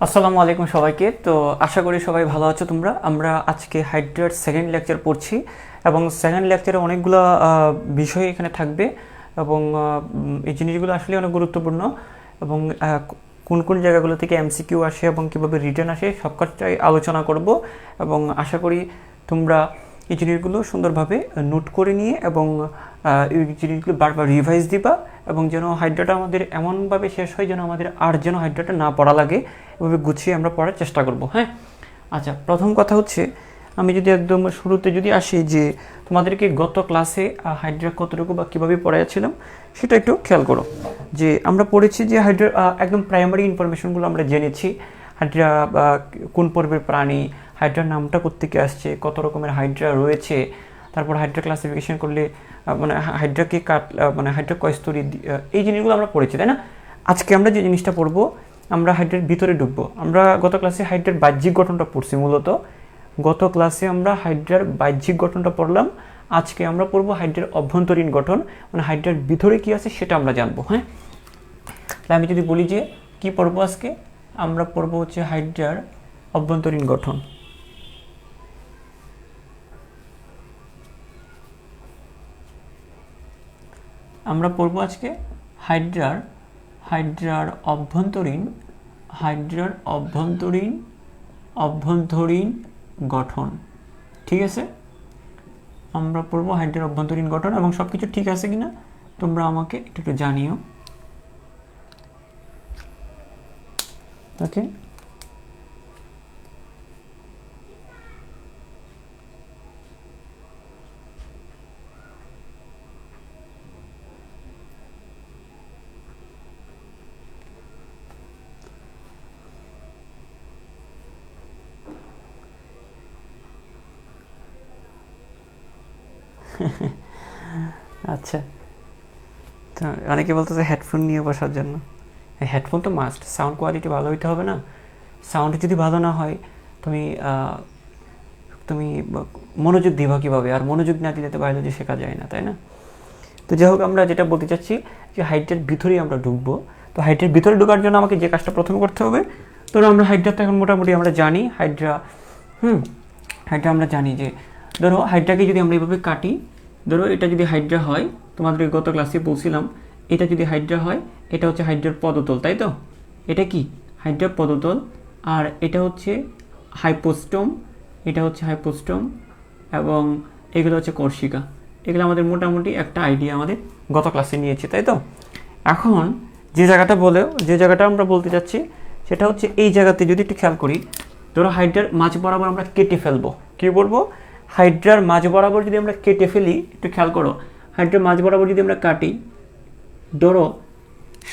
আসসালামু আলাইকুম সবাইকে। তো আশা করি সবাই ভালো আছো তোমরা। আমরা আজকে হাইড্রার সেকেন্ড লেকচার পড়ছি এবং সেকেন্ড লেকচারে অনেকগুলো বিষয় এখানে থাকবে এবং এই জিনিসগুলো আসলে অনেক গুরুত্বপূর্ণ এবং কোন কোন জায়গাগুলো থেকে এমসিকিউ আসে এবং কীভাবে রিটার্ন আসে সব কথাই আলোচনা করব এবং আশা করি তোমরা এই জিনিসগুলো সুন্দরভাবে নোট করে নিয়ে এবং এই জিনিসগুলো বারবার রিভাইজ দিবা এবং যেন হাইড্রাটা আমাদের এমনভাবে শেষ হয় যেন আমাদের আর যেন হাইড্রাটা না পড়া লাগে, এভাবে গুছিয়ে আমরা পড়ার চেষ্টা করব। হ্যাঁ, আচ্ছা, প্রথম কথা হচ্ছে আমি যদি একদম শুরুতে যদি আসি যে তোমাদেরকে গত ক্লাসে হাইড্রা কতটুকু বা কীভাবে পড়াইছিলাম সেটা একটু খেয়াল করো। যে আমরা পড়েছি যে হাইড্রা একদম প্রাইমারি ইনফরমেশনগুলো আমরা জেনেছি। হাইড্রা কোন পর্বের প্রাণী, হাইড্রার নামটা কোত্থেকে আসছে, কত রকমের হাইড্রা রয়েছে, তারপর হাইড্রা ক্লাসিফিকেশন করলে মানে হাইড্রাকে মানে হাইড্রা কয়স্তরী, এই জিনিসগুলো আমরা পড়েছি, তাই না? আজকে আমরা যে জিনিসটা পড়বো, আমরা হাইড্রার ভিতরে ঢুকবো। আমরা গত ক্লাসে হাইড্রার বাহ্যিক গঠনটা পড়ছি। মূলত গত ক্লাসে আমরা হাইড্রার বাহ্যিক গঠনটা পড়লাম। আজকে আমরা পড়বো হাইড্রার অভ্যন্তরীণ গঠন, মানে হাইড্রার ভিতরে কী আছে সেটা আমরা জানবো। হ্যাঁ, তাহলে আমি যদি বলি যে কী পড়বো আজকে, আমরা পড়বো হচ্ছে হাইড্রার অভ্যন্তরীণ গঠন। আমরা পড়বো আজকে হাইড্রার অভ্যন্তরীণ গঠন। ঠিক আছে, আমরা পড়বো হাইড্রার অভ্যন্তরীণ গঠন এবং সব কিছু ঠিক আছে কিনা তোমরা আমাকে একটু একটু জানিও। ওকে, আচ্ছা। তো অনেকে বলতেছে হেডফোন নিয়ে বসার জন্য। হেডফোন তো মাস্ট, সাউন্ড কোয়ালিটি ভালো হইতে হবে না? সাউন্ড যদি ভালো না হয় তুমি তুমি মনোযোগ দিবা কীভাবে? আর মনোযোগ না দিলে তো বায়োলজি শেখা যায় না, তাই না? তো যাই হোক, আমরা যেটা বলতে চাচ্ছি যে হাইড্রার ভিতরেই আমরা ঢুকবো। তো হাইড্রার ভিতরে ঢোকার জন্য আমাকে যে কাজটা প্রথমে করতে হবে, ধরো আমরা হাইড্রা তো এখন মোটামুটি আমরা জানি হাইড্রা আমরা জানি যে ধরো হাইড্রাকে যদি আমরা এইভাবে কাটি, ধরো এটা যদি হাইড্রা হয়, তোমাদের গত ক্লাসে বলছিলাম এটা যদি হাইড্রা হয়, এটা হচ্ছে হাইড্রার পদতল, তাই তো? এটা কি হাইড্রার পদতল, আর এটা হচ্ছে হাইপোস্টোম, এবং এগুলো হচ্ছে কর্ষিকা। এগুলো আমাদের মোটামুটি একটা আইডিয়া আমাদের গত ক্লাসে নিয়েছি, তাই তো? এখন যে জায়গাটা আমরা বলতে চাচ্ছি সেটা হচ্ছে এই জায়গাতে যদি একটু খেয়াল করি, ধরো হাইড্রার মাঝ বরাবর আমরা কেটে ফেলবো। কী বলবো? হাইড্রার মাঝ বরাবর যদি আমরা কেটে ফেলি, একটু খেয়াল করো, হাইড্রার মাঝ বরাবর যদি আমরা কাটি, ধরো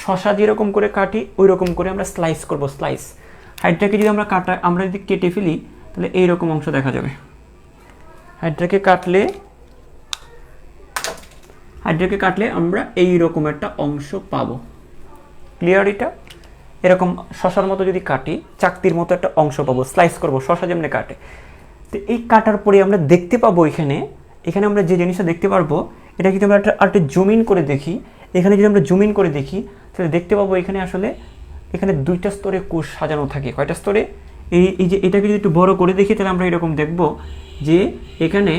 শশা যেরকম করে কাটি ওই রকম করে আমরা স্লাইস করব। হাইড্রাকে যদি আমরা যদি কেটে ফেলি তাহলে এইরকম অংশ দেখা যাবে। হাইড্রাকে কাটলে আমরা এইরকম একটা অংশ পাবো। ক্লিয়ার? এটা এরকম শশার মতো যদি কাটি, চাকতির মতো একটা অংশ পাবো, স্লাইস করবো তাহলে যেমনি কাটে। তো এই কাটার পরে আমরা দেখতে পাবো এখানে আমরা যে জিনিসটা দেখতে পারবো, এটা যদি আমরা একটা জুম ইন করে দেখি, এখানে যদি আমরা জুম ইন করে দেখি তাহলে দেখতে পাবো এখানে দুইটা স্তরে কোষ সাজানো থাকে। কয়টা স্তরে? এই যে এটাকে যদি একটু বড় করে দেখি তাহলে আমরা এরকম দেখব যে এখানে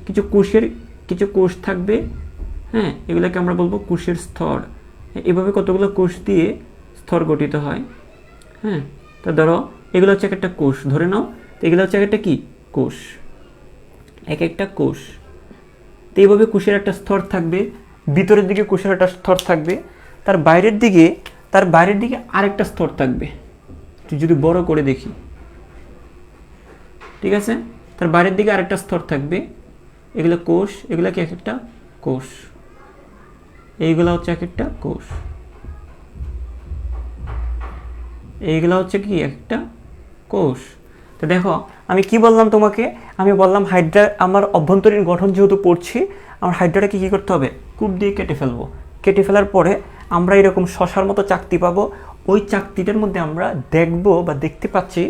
কিছু কোষ থাকবে। হ্যাঁ, এগুলোকে আমরা বলবো কোষের স্তর। এভাবে কতগুলো কোষ দিয়ে স্তর গঠিত হয়। হ্যাঁ, তো ধরো এগুলো হচ্ছে একটা কোষ, ধরে নাও। তো এগুলো হচ্ছে একটা কি কোষ, একটা কোষ। তো এইভাবে কোষের একটা স্তর থাকবে, ভিতরের দিকে কোষের একটা স্তর থাকবে, তার বাইরের দিকে আরেকটা স্তর থাকবে। যদি বড় করে দেখি, ঠিক আছে, তার বাইরের দিকে আরেকটা স্তর থাকবে। এগুলো কোষ, এগুলো কি একটা কোষ, এইগুলো হচ্ছে একটা কোষ, এইগুলো হচ্ছে কি একটা কোষ। তো দেখো আমি কি বললাম তোমাকে, আমি বললাম হাইড্রা আমার অভ্যন্তরীণ গঠন যেহেতু পড়ছি, আমার হাইড্রাটাকে কী করতে হবে? কূপ দিয়ে কেটে ফেলবো। কেটে ফেলার পরে আমরা এরকম শশার মতো চাকতি পাবো। ওই চাকতিটার মধ্যে আমরা দেখতে পাচ্ছি,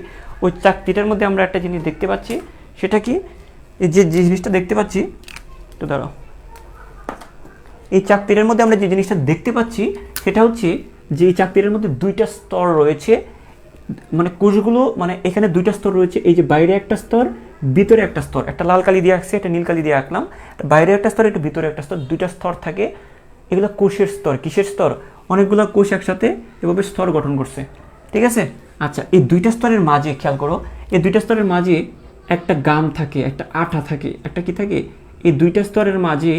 ওই চাকতিটার মধ্যে আমরা একটা জিনিস দেখতে পাচ্ছি। সেটা কি? এই যে জিনিসটা দেখতে পাচ্ছি, তো দাঁড়াও, এই চাকতিটার মধ্যে আমরা যে জিনিসটা দেখতে পাচ্ছি সেটা হচ্ছে যে এই চাকতিটার মধ্যে দুইটা স্তর রয়েছে। মানে কোষগুলো মানে এখানে দুইটা স্তর রয়েছে, এই যে বাইরে একটা স্তর, ভিতরে একটা স্তর, একটা লাল কালি দিয়ে আঁকছে, একটা নীল কালি দিয়ে আঁকলাম, বাইরে একটা স্তর, একটা ভিতরে একটা স্তর, দুইটা স্তর থাকে। এগুলো কোষের স্তর। কিসের স্তর? অনেকগুলো কোষ একসাথে এভাবে স্তর গঠন করছে, ঠিক আছে। আচ্ছা, এই দুইটা স্তরের মাঝে খেয়াল করো, এই দুইটা স্তরের মাঝে একটা গাম থাকে, একটা আঠা থাকে, একটা কি থাকে, এই দুইটা স্তরের মাঝে,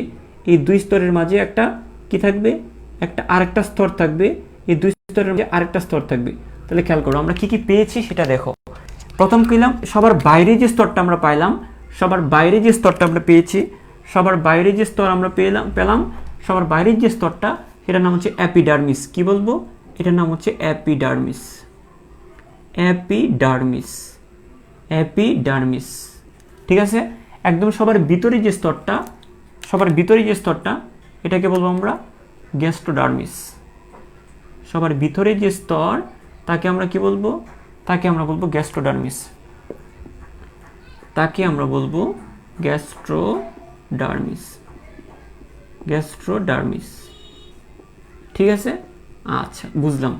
এই দুই স্তরের মাঝে একটা কি থাকবে, একটা আরেকটা স্তর থাকবে, এই দুই স্তরের মাঝে আরেকটা স্তর থাকবে। তাহলে খেয়াল করো আমরা কি কি পেয়েছি সেটা দেখো। প্রথম পেলাম সবার বাইরে যে স্তরটা আমরা পাইলাম, সবার বাইরে যে স্তরটা আমরা পেয়েছি, সবার বাইরে যে স্তর আমরা পেলাম, সবার বাইরের যে স্তরটা সেটার নাম হচ্ছে অ্যাপিডার্মিস। কি বলবো? এটার নাম হচ্ছে অ্যাপিডার্মিস। অ্যাপিডার্মিস, অ্যাপিডার্মিস, ঠিক আছে। একদম সবার ভিতরে যে স্তরটা, সবার ভিতরে যে স্তরটা, এটাকে বলবো আমরা গ্যাস্ট্রোডার্মিস। সবার ভিতরে যে স্তর তাকে আমরা কি বলবো? তাকে আমরা বলবো গ্যাস্ট্রোডার্মিস। তাকে আমরা বলবো গ্যাস্ট্রোডার্মিস। গ্যাস্ট্রোডার্মিস, ঠিক আছে। আচ্ছা, বুঝলাম।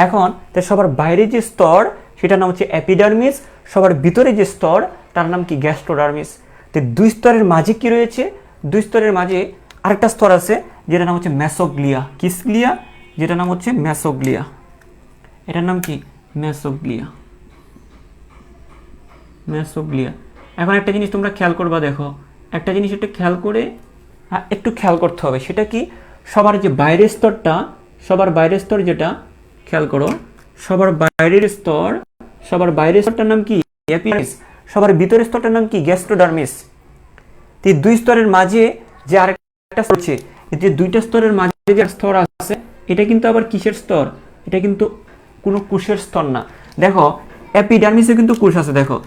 এখন সবার বাইরে যে স্তর সেটার নাম হচ্ছে অ্যাপিডার্মিস, সবার ভিতরে যে স্তর তার নাম কি? গ্যাস্ট্রোডার্মিস। তো দুই স্তরের মাঝে কি রয়েছে? দুই স্তরের মাঝে আরেকটা স্তর আছে যেটার নাম হচ্ছে মেসোগ্লিয়া। কিসগ্লিয়া? যেটার নাম হচ্ছে মেসোগ্লিয়া। এটার নাম কি? মেসোগ্লিয়া। মেসোগ্লিয়া। এখন একটা জিনিস তোমরা খেয়াল করবা, দেখো একটা জিনিস একটু খেয়াল করে একটু খেয়াল করতে হবে, সেটা কি? সবার যে বাইরের স্তরটা, সবার বাইরের স্তর যেটা, খেয়াল করো, সবার বাইরের স্তর, সবার বাইরের স্তরটার নাম কি? অ্যাপিডার্মিস। সবার ভিতরের স্তরটার নাম কি? গ্যাস্ট্রোডার্মিস। এই দুই স্তরের মাঝে যে আরেকটা স্তর আছে, যে দুইটা স্তরের মাঝে যে স্তর আছে, এটা কিন্তু আবার কিসের স্তর? এটা কিন্তু কোনো কোষের স্তর না। দেখো অ্যাপিডার্মিসে কিন্তু কোষ আছে, দেখো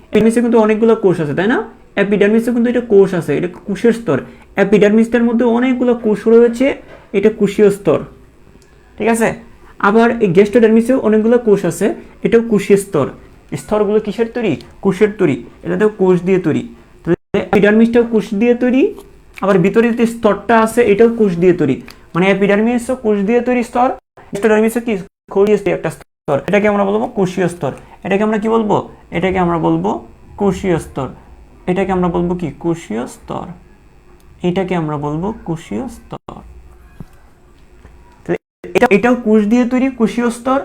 এপিডার্মিসে কিন্তু অনেকগুলো কোষ আছে, তাই না? অ্যাপিডার্মিসে কিন্তু এটা কোষ আছে, এটা কোষের স্তর। অ্যাপিডার্মিসটার মধ্যে অনেকগুলো কোষ রয়েছে, এটা কোষীয় স্তর, ঠিক আছে। আবার এই গ্যাস্ট্রোডার্মিসেও অনেকগুলো কোষ আছে, এটাও কোষীয় স্তর। স্তরগুলো কিসের তৈরি? কোষের তৈরি। এটাতেও কোষ দিয়ে তৈরি। এপিডার্মিসটাও কোষ দিয়ে তৈরি, আবার ভিতরে যে স্তরটা আছে এটাও কোষ দিয়ে তৈরি। মানে এপিডার্মিসও কোষ দিয়ে তৈরি স্তর, গ্যাস্ট্রোডার্মিসও কি? কোষীয় একটা স্তর। এটাকে আমরা বলবো কোষীয় স্তর। এটাকে আমরা কি বলবো? এটাকে আমরা বলবো কোষীয় স্তর। এটাকে আমরা বলবো কি? কোষীয় স্তর। এটাকে আমরা বলবো কোষীয় স্তর। এটাও কোষ দিয়ে তৈরি, কোষীয় স্তর।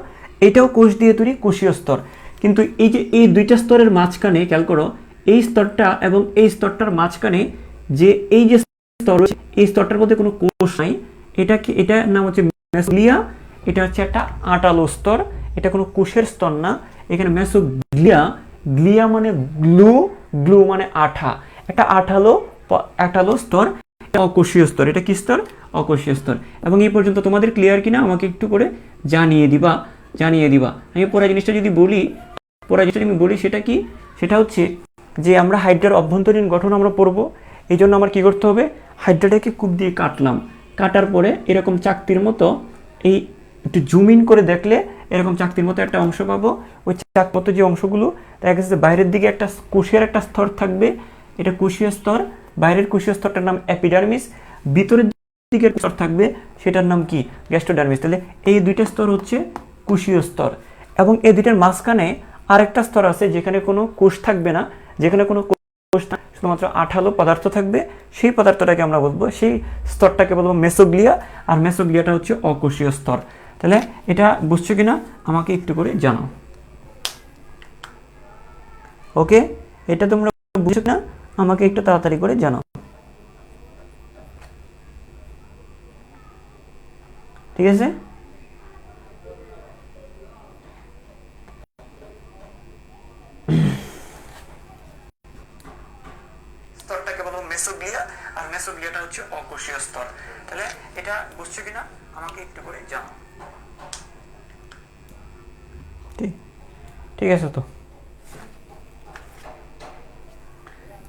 এটাও কোষ দিয়ে তৈরি, কোষীয় স্তর। কিন্তু এই যে এই দুইটা স্তরের মাঝখানে খেয়াল করো, এই স্তরটা এবং এই স্তরটার মাঝখানে যে এই যে স্তর, এই স্তরটার মধ্যে কোনো কোষ নাই। এটা কি? এটার নাম হচ্ছে মেসোগ্লিয়া। এটা হচ্ছে একটা আটালো স্তর, এটা কোনো কোষের স্তর না। এখানে মেসোগ্লিয়া, গ্লিয়া মানে গ্লু, গ্লু মানে আঠা, একটা আঠালো স্তর, অকোষীয় স্তর। এটা কি স্তর? অকোষীয় স্তর। এবং এই পর্যন্ত তোমাদের ক্লিয়ার কিনা আমাকে একটু করে জানিয়ে দিবা। আমি পরে জিনিসটা যদি বলি, সেটা কি? সেটা হচ্ছে যে আমরা হাইড্রার অভ্যন্তরীণ গঠন আমরা পড়বো। এই জন্য আমার কি করতে হবে? হাইড্রাটাকে কুপ দিয়ে কাটলাম, কাটার পরে এরকম চাকতির মতো, এই একটু জুম ইন করে দেখলে এরকম চাকতির মতো একটা অংশ পাবো। ওই চাক মতো যে অংশগুলো, দেখা গেছে বাইরের দিকে একটা কোষের একটা স্তর থাকবে, এটা কোষীয় স্তর। বাইরের কোষীয় স্তরটার নাম অ্যাপিডার্মিস, ভিতরের দিকে স্তর থাকবে সেটার নাম কি? গ্যাস্ট্রোডার্মিস। তাহলে এই দুইটা স্তর হচ্ছে কোষীয় স্তর। এবং এই দুইটার মাঝখানে আরেকটা স্তর আছে যেখানে কোনো কোষ থাকবে না, যেখানে কোনো কোষ না, শুধুমাত্র আঠালো পদার্থ থাকবে। সেই পদার্থটাকে আমরা বলবো, সেই স্তরটাকে বলবো মেসোগ্লিয়া। আর মেসোগ্লিয়াটা হচ্ছে অকোষীয় স্তর। তাহলে এটা বুঝছো কিনা আমাকে একটু করে জানাও। ওকে, এটা তোমরা বুঝছো কিনা আমাকে একটু তাড়াতাড়ি করে জানাও, ঠিক আছে। স্তরটাকে বলবো মেসোগ্লিয়া, আর মেসোগ্লিয়াটা হচ্ছে অকোষীয় স্তর। তাহলে এটা বুঝছো কিনা আমাকে একটু করে জানাও। ঠিক আছে, তো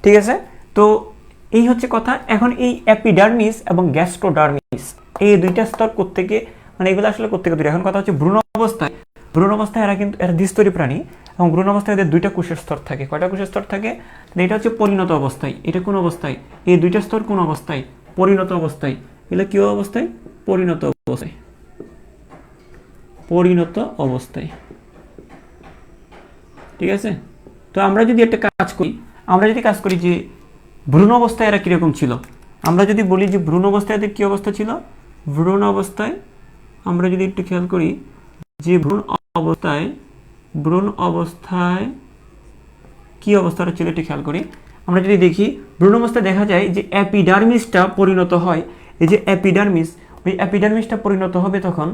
ঠিক আছে। তো এই হচ্ছে কথা। এখন এই অ্যাপিডার্মিস এবং গ্যাস্ট্রোডার্মিস, এই দুইটা স্তর কোত্থেকে, মানে এগুলো আসলে কোত্থেকে তৈরি? এখন কথা হচ্ছে ভ্রূণ অবস্থায় এরা দ্বিস্তরী প্রাণী, এবং ভ্রূণ অবস্থায় এদের দুইটা কোষের স্তর থাকে। কয়টা কোষের স্তর থাকে? এটা হচ্ছে পরিণত অবস্থায়। এটা কোন অবস্থায়? এই দুইটা স্তর কোন অবস্থায়? পরিণত অবস্থায়। এগুলো কি অবস্থায়? পরিণত অবস্থায়। পরিণত অবস্থায়। ঠিক আছে। তো আমরা যদি একটা কাজ করি যে ভ্রূণ অবস্থায় এরা কীরকম ছিল, আমরা যদি বলি যে ভ্রূণ অবস্থায় এদের কী অবস্থা ছিল, ভ্রূণ অবস্থায় আমরা যদি একটু খেয়াল করি যে ভ্রূণ অবস্থায় কী অবস্থাটা ছিল একটু খেয়াল করি। আমরা যদি দেখি ভ্রূণ অবস্থায় দেখা যায় যে অ্যাপিডার্মিসটা পরিণত হয়, এই যে ওই অ্যাপিডার্মিসটা পরিণত হবে তখন,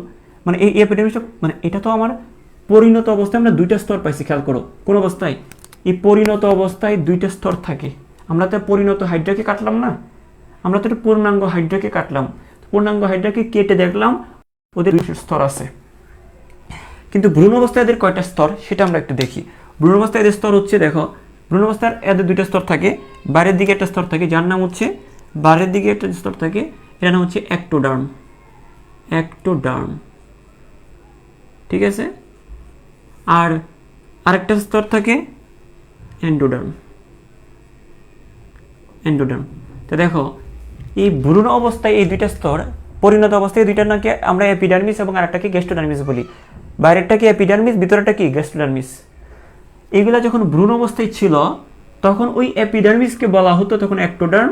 মানে এই অ্যাপিডার্মিসটা, মানে এটা তো আমার পরিণত অবস্থায় আমরা দুইটা স্তর পাইছি, খেয়াল করো কোন অবস্থায়, এই পরিণত অবস্থায় দুইটা স্তর থাকে। আমরা তো পরিণত হাইড্রাকে কাটলাম না, আমরা তো একটা পূর্ণাঙ্গ হাইড্রাকে কাটলাম, পূর্ণাঙ্গ হাইড্রাকে কেটে দেখলাম ওদের দুইটা স্তর আছে। কিন্তু ভ্রূণ অবস্থায় এদের কয়টা স্তর সেটা আমরা একটু দেখি। ভ্রূণ অবস্থায় এদের স্তর হচ্ছে, দেখো ভ্রূণ অবস্থায় এদের দুইটা স্তর থাকে, বাইরের দিকে একটা স্তর থাকে যার নাম হচ্ছে, বাইরের দিকে একটা স্তর থাকে এটার নাম হচ্ছে অ্যাক্টোডার্ম, ঠিক আছে। আর আরেকটা স্তর থাকে এন্ডোডার্ম। তো দেখো এই ভ্রূণ অবস্থায় এই দুইটা স্তর, পরিণত অবস্থায় দুইটা নাকি আমরা এপিডার্মিস এবং আরেকটাকে গ্যাস্ট্রোডার্মিস বলি। বাইরেরটাকে এপিডার্মিস, ভিতরেরটা কি গ্যাস্ট্রোডার্মিস। এইগুলা যখন ভ্রূণ অবস্থায় ছিল তখন ওই এপিডার্মিসকে বলা হতো তখন অ্যাক্টোডার্ম,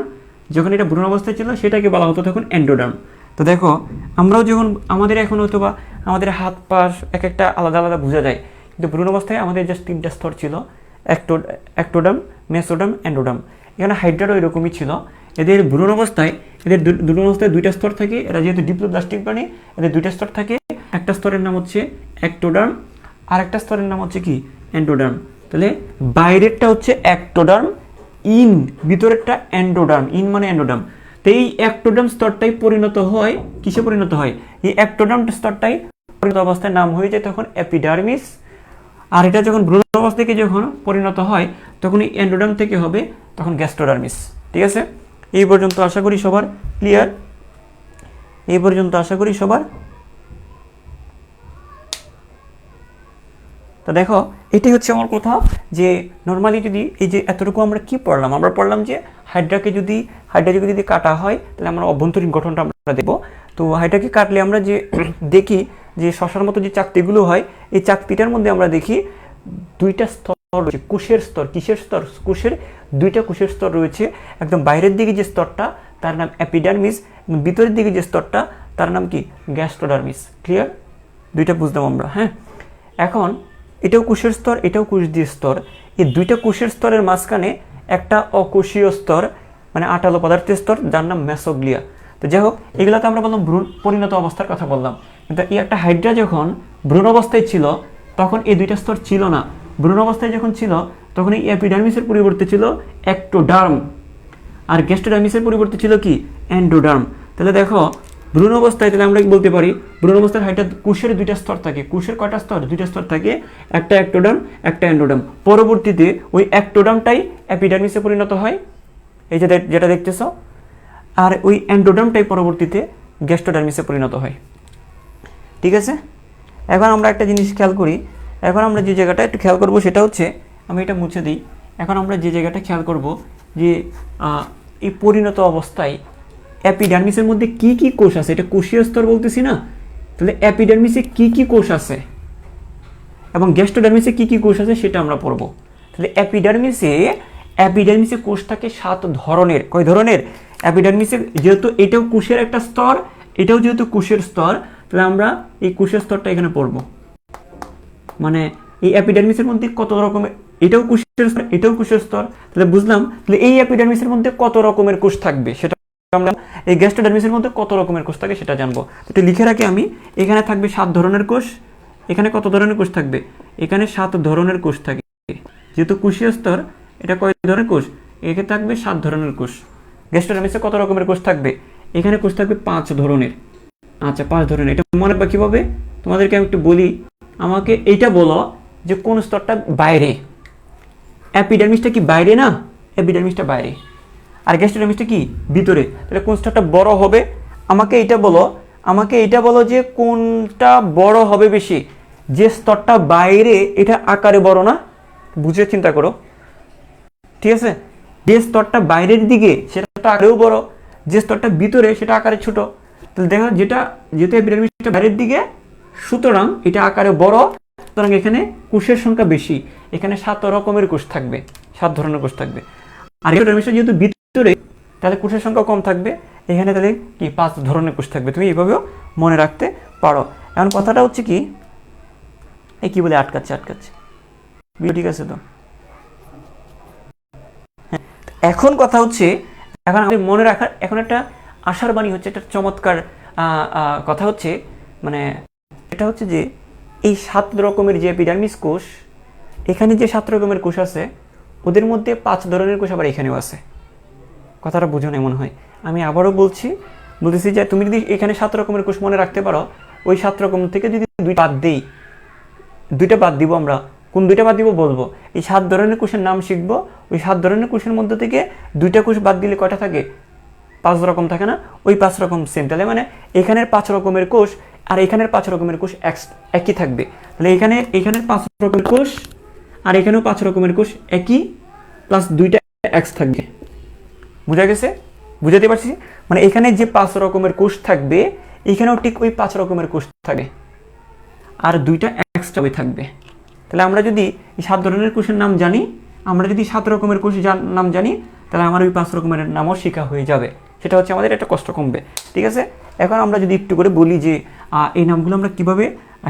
যখন এটা ভ্রূণ অবস্থায় ছিল সেটাকে বলা হতো তখন এন্ডোডার্ম। তো দেখো আমরাও যখন আমাদের এখন হয়তো বা আমাদের হাত পা এক একটা আলাদা আলাদা বোঝা যায়, কিন্তু ভ্রূণ অবস্থায় আমাদের জাস্ট তিনটা স্তর ছিল, অ্যাক্টোডার্ম, মেসোডার্ম, এন্ডোডার্ম। এখানে হাইড্রারও এরকমই ছিল। এদের ভ্রূণ অবস্থায় দুইটা স্তর থাকে, এরা যেহেতু ডিপ্লোব্লাস্টিক প্রাণী, এদের দুইটা স্তর থাকে। একটা স্তরের নাম হচ্ছে অ্যাক্টোডার্ম আর একটা স্তরের নাম হচ্ছে কি এন্ডোডার্ম। তাহলে বাইরেরটা হচ্ছে অ্যাক্টোডার্ম, ভিতরেরটা এন্ডোডার্ম, মানে এন্ডোডার্ম। তো এই অ্যাক্টোডার্ম স্তরটাই পরিণত হয় কিসে পরিণত হয়, এই অ্যাক্টোডার্ম স্তরটাই পরিণত অবস্থায় নাম হয়ে যায় তখন এপিডার্মিস। আর এটা যখন ভ্রূণ অবস্থা থেকে যখন পরিণত হয় তখন এই এন্ডোডার্ম থেকে হবে তখন গ্যাস্ট্রোডার্মিস। ঠিক আছে, এই পর্যন্ত আশা করি সবার ক্লিয়ার। তো দেখো এটাই হচ্ছে আমার কথা, যে নর্মালি যদি এই যে এতটুকু আমরা কি পড়লাম, আমরা পড়লাম যে হাইড্রাকে যদি কাটা হয় তাহলে আমরা অভ্যন্তরীণ গঠনটা আমরা দেখব। তো হাইড্রাকে কাটলে আমরা যে দেখি যে শশার মতো যে চাকতিগুলো হয়, এই চাকতিটার মধ্যে আমরা দেখি দুইটা স্তর রয়েছে, কোষের স্তর। কিসের স্তর? কোষের, দুইটা কোষের স্তর রয়েছে। একদম বাইরের দিকে যে স্তরটা তার নাম এপিডার্মিস, ভিতরের দিকে যে স্তরটা তার নাম কি গ্যাস্ট্রোডার্মিস। ক্লিয়ার? দুইটা বুঝলাম আমরা। হ্যাঁ, এখন এটাও কোষের স্তর, এটাও কোষ দিয়ে স্তর। এই দুইটা কোষের স্তরের মাঝখানে একটা অকোষীয় স্তর, মানে আঠালো পদার্থের স্তর, যার নাম মেসোগ্লিয়া। তো যাই হোক, এগুলোতে আমরা বললাম ভ্রূণ পরিণত অবস্থার কথা বললাম। কিন্তু এই একটা হাইড্রা যখন ভ্রূণ অবস্থায় ছিল তখন এই দুইটা স্তর ছিল না। ভ্রূণ অবস্থায় যখন ছিল তখন এই এপিডার্মিসের পরিবর্তে ছিল অ্যাক্টোডার্ম, আর গ্যাস্ট্রোডার্মিসের পরিবর্তে ছিল কি এন্ডোডার্ম। তাহলে দেখো ভ্রূণ অবস্থায় তাহলে আমরা বলতে পারি ভ্রূণ অবস্থার হাইড্রা কোষের দুইটা স্তর থাকে। কোষের কয়টা স্তর? দুইটা স্তর থাকে, একটা অ্যাক্টোডার্ম, একটা এন্ডোডার্ম। পরবর্তীতে ওই অ্যাক্টোডার্মটাই এপিডার্মিসে পরিণত হয়, এই যে যেটা দেখতেছ, আর ওই এন্ডোডার্মটাই পরবর্তীতে গ্যাস্ট্রোডার্মিসে পরিণত হয়। ঠিক আছে, এখন আমরা একটা জিনিস খেয়াল করি। এখন আমরা যে জায়গাটা একটু খেয়াল করব সেটা হচ্ছে, আমি এটা মুছে দিই। এখন আমরা যে জায়গাটা খেয়াল করব যে এই পরিণত অবস্থায় এপিডার্মিসের মধ্যে কি কি কোষ আছে, এটা কোষীয় স্তর বলতেছি না, তাহলে এপিডার্মিসে কি কি কোষ আছে এবং গ্যাস্ট্রোডার্মিসে কি কি কোষ আছে সেটা আমরা পড়ব। তাহলে এপিডার্মিসে কোষ থাকে 7 ধরনের। কয় ধরনের? এপিডার্মিসে যেহেতু এটাও কোষের একটা স্তর, এটাও যেহেতু কোষের স্তর, তাহলে আমরা এই কোষের স্তরটা এখানে পড়ব। মানে এই এপিডার্মিসের মধ্যে কত রকমের, এটাও কোষের স্তর, এটাও কোষের স্তর, তাহলে বুঝলাম। তাহলে এই এপিডার্মিসের মধ্যে কত রকমের কোষ থাকবে সেটা আমরা, এই গ্যাস্ট্রোডার্মিসের মধ্যে কত রকমের কোষ থাকে সেটা জানবো। এটা লিখে রাখি আমি। এখানে থাকবে 7 ধরনের কোষ। এখানে কত ধরনের কোষ থাকবে? এখানে 7 ধরনের কোষ থাকে। যেহেতু কোষীয় স্তর, এটা কয় ধরনের কোষ? এখানে থাকবে 7 ধরনের কোষ। গ্যাস্ট্রোডার্মিসে কত রকমের কোষ থাকবে? এখানে কোষ থাকবে 5 ধরনের। আচ্ছা, 5 ধরনের। এটা মনে রাখবা কিভাবে? তোমাদেরকে আমি একটু বলি। আমাকে এইটা বলো যে কোন স্তরটা বাইরে। এপিডার্মিসটা কি বাইরে? না, এপিডার্মিসটা বাইরে। আর গ্যাস্ট্রোডার্মিসটা কি ভিতরে। তাহলে কোন স্তরটা বড় হবে? আমাকে এইটা বলো যে কোনটা বড় হবে বেশি। যে স্তরটা বাইরে এটা আকারে বড় না? বুঝে চিন্তা করো। ঠিক আছে, যে স্তরটা বাইরের দিকে সেটা আকারেও বড়, যে স্তরটা ভিতরে সেটা আকারে ছোট। তাহলে দেখো যেহেতু এপিডার্মিসটা বাইরের দিকে, সুতরাং এটা আকারে বড়, সুতরাং এখানে কোষের সংখ্যা বেশি। এখানে 7 রকমের কোষ থাকবে, 7 ধরনের কোষ থাকবে। আর এপিডার্মিসটা যেহেতু ভিতরে, তাহলে কোষের সংখ্যা কম থাকবে, এখানে তাহলে কি 5 ধরনের কোষ থাকবে। তুমি এইভাবেও মনে রাখতে পারো। এখন কথাটা হচ্ছে কি, এই কি বলে আটকাচ্ছে ঠিক আছে তো। হ্যাঁ, এখন কথা হচ্ছে, এখন আমাদের মনে রাখার এখন একটা আশার বাণী হচ্ছে, একটা চমৎকার কথা হচ্ছে, মানে এটা হচ্ছে যে এই 7 রকমের যে এপিডার্মিস কোষ, এখানে যে 7 রকমের কোষ আছে, ওদের মধ্যে 5 ধরনের কোষ আবার এখানেও আছে। কথাটা বোঝো না মনে হয়। আমি আবারও বলতেছি যে তুমি যদি এখানে 7 রকমের কোষ মনে রাখতে পারো, ওই 7 রকম থেকে যদি 2টা বাদ দেই, 2টা বাদ দিব আমরা, কোন 2টা বাদ দিব বলবো। এই 7 ধরনের কোষের নাম শিখবো, ওই 7 ধরনের কোষের মধ্যে থেকে 2টা কোষ বাদ দিলে কয়টা থাকে? 5 রকম থাকে না? ওই 5 রকম সেম। তাহলে মানে এখানের 5 রকমের কোষ আর এখানের 5 রকমের কোষ একই থাকবে। তাহলে এখানের 5 রকমের কোষ আর এখানেও 5 রকমের কোষ একই, প্লাস 2টা এক্স থাকবে। বুঝা গেছে? বুঝাতে পারছি? মানে এখানে যে 5 রকমের কোষ থাকবে, এখানেও ঠিক ওই 5 রকমের কোষ থাকবে, আর 2টা এক্সট্রা থাকবে। তাহলে আমরা যদি এই 7 ধরনের কোষের নাম জানি, আমরা যদি 7 রকমের কোষ নাম জানি, তাহলে আমার ওই 5 রকমের নামও শেখা হয়ে যাবে। সেটা হচ্ছে আমাদের একটা কষ্ট কমবে। ঠিক আছে? এখন আমরা যদি একটু করে বলি যে এই নামগুলো আমরা কিভাবে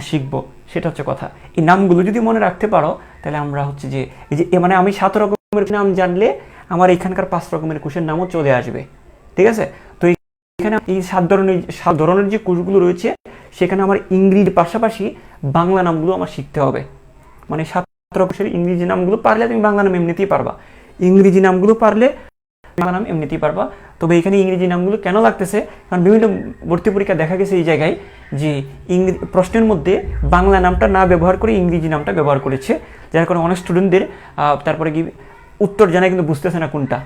শিখব, সেটা হচ্ছে কথা। এই নামগুলো যদি মনে রাখতে পারো, তাহলে আমরা হচ্ছে যে এই যে মানে আমি 7 রকমের নাম জানলে আমার এখানকার 5 রকমের কোষের নামও চলে আসবে। ঠিক আছে? তো এখানে এই 7 ধরনের যে কোষগুলো রয়েছে, সেখানে আমার ইংরেজির পাশাপাশি বাংলা নামগুলো আমার শিখতে হবে। মানে 7 কোষের ইংরেজি নামগুলো পারলে তুমি বাংলা নাম এমনিতেই পারবা, ইংরেজি নামগুলো পারলে বাংলা নাম এমনিতেই পারবা। তবে এখানে ইংরেজি নামগুলো কেন লাগতেছে, কারণ বিভিন্ন ভর্তি পরীক্ষা দেখা গেছে এই জায়গায় যে প্রশ্নের মধ্যে বাংলা নামটা না ব্যবহার করে ইংরেজি নামটা ব্যবহার করেছে, যার কারণে অনেক স্টুডেন্টদের তারপরে কি উত্তর জানায় কিন্তু বুঝতেছে না কোনটা।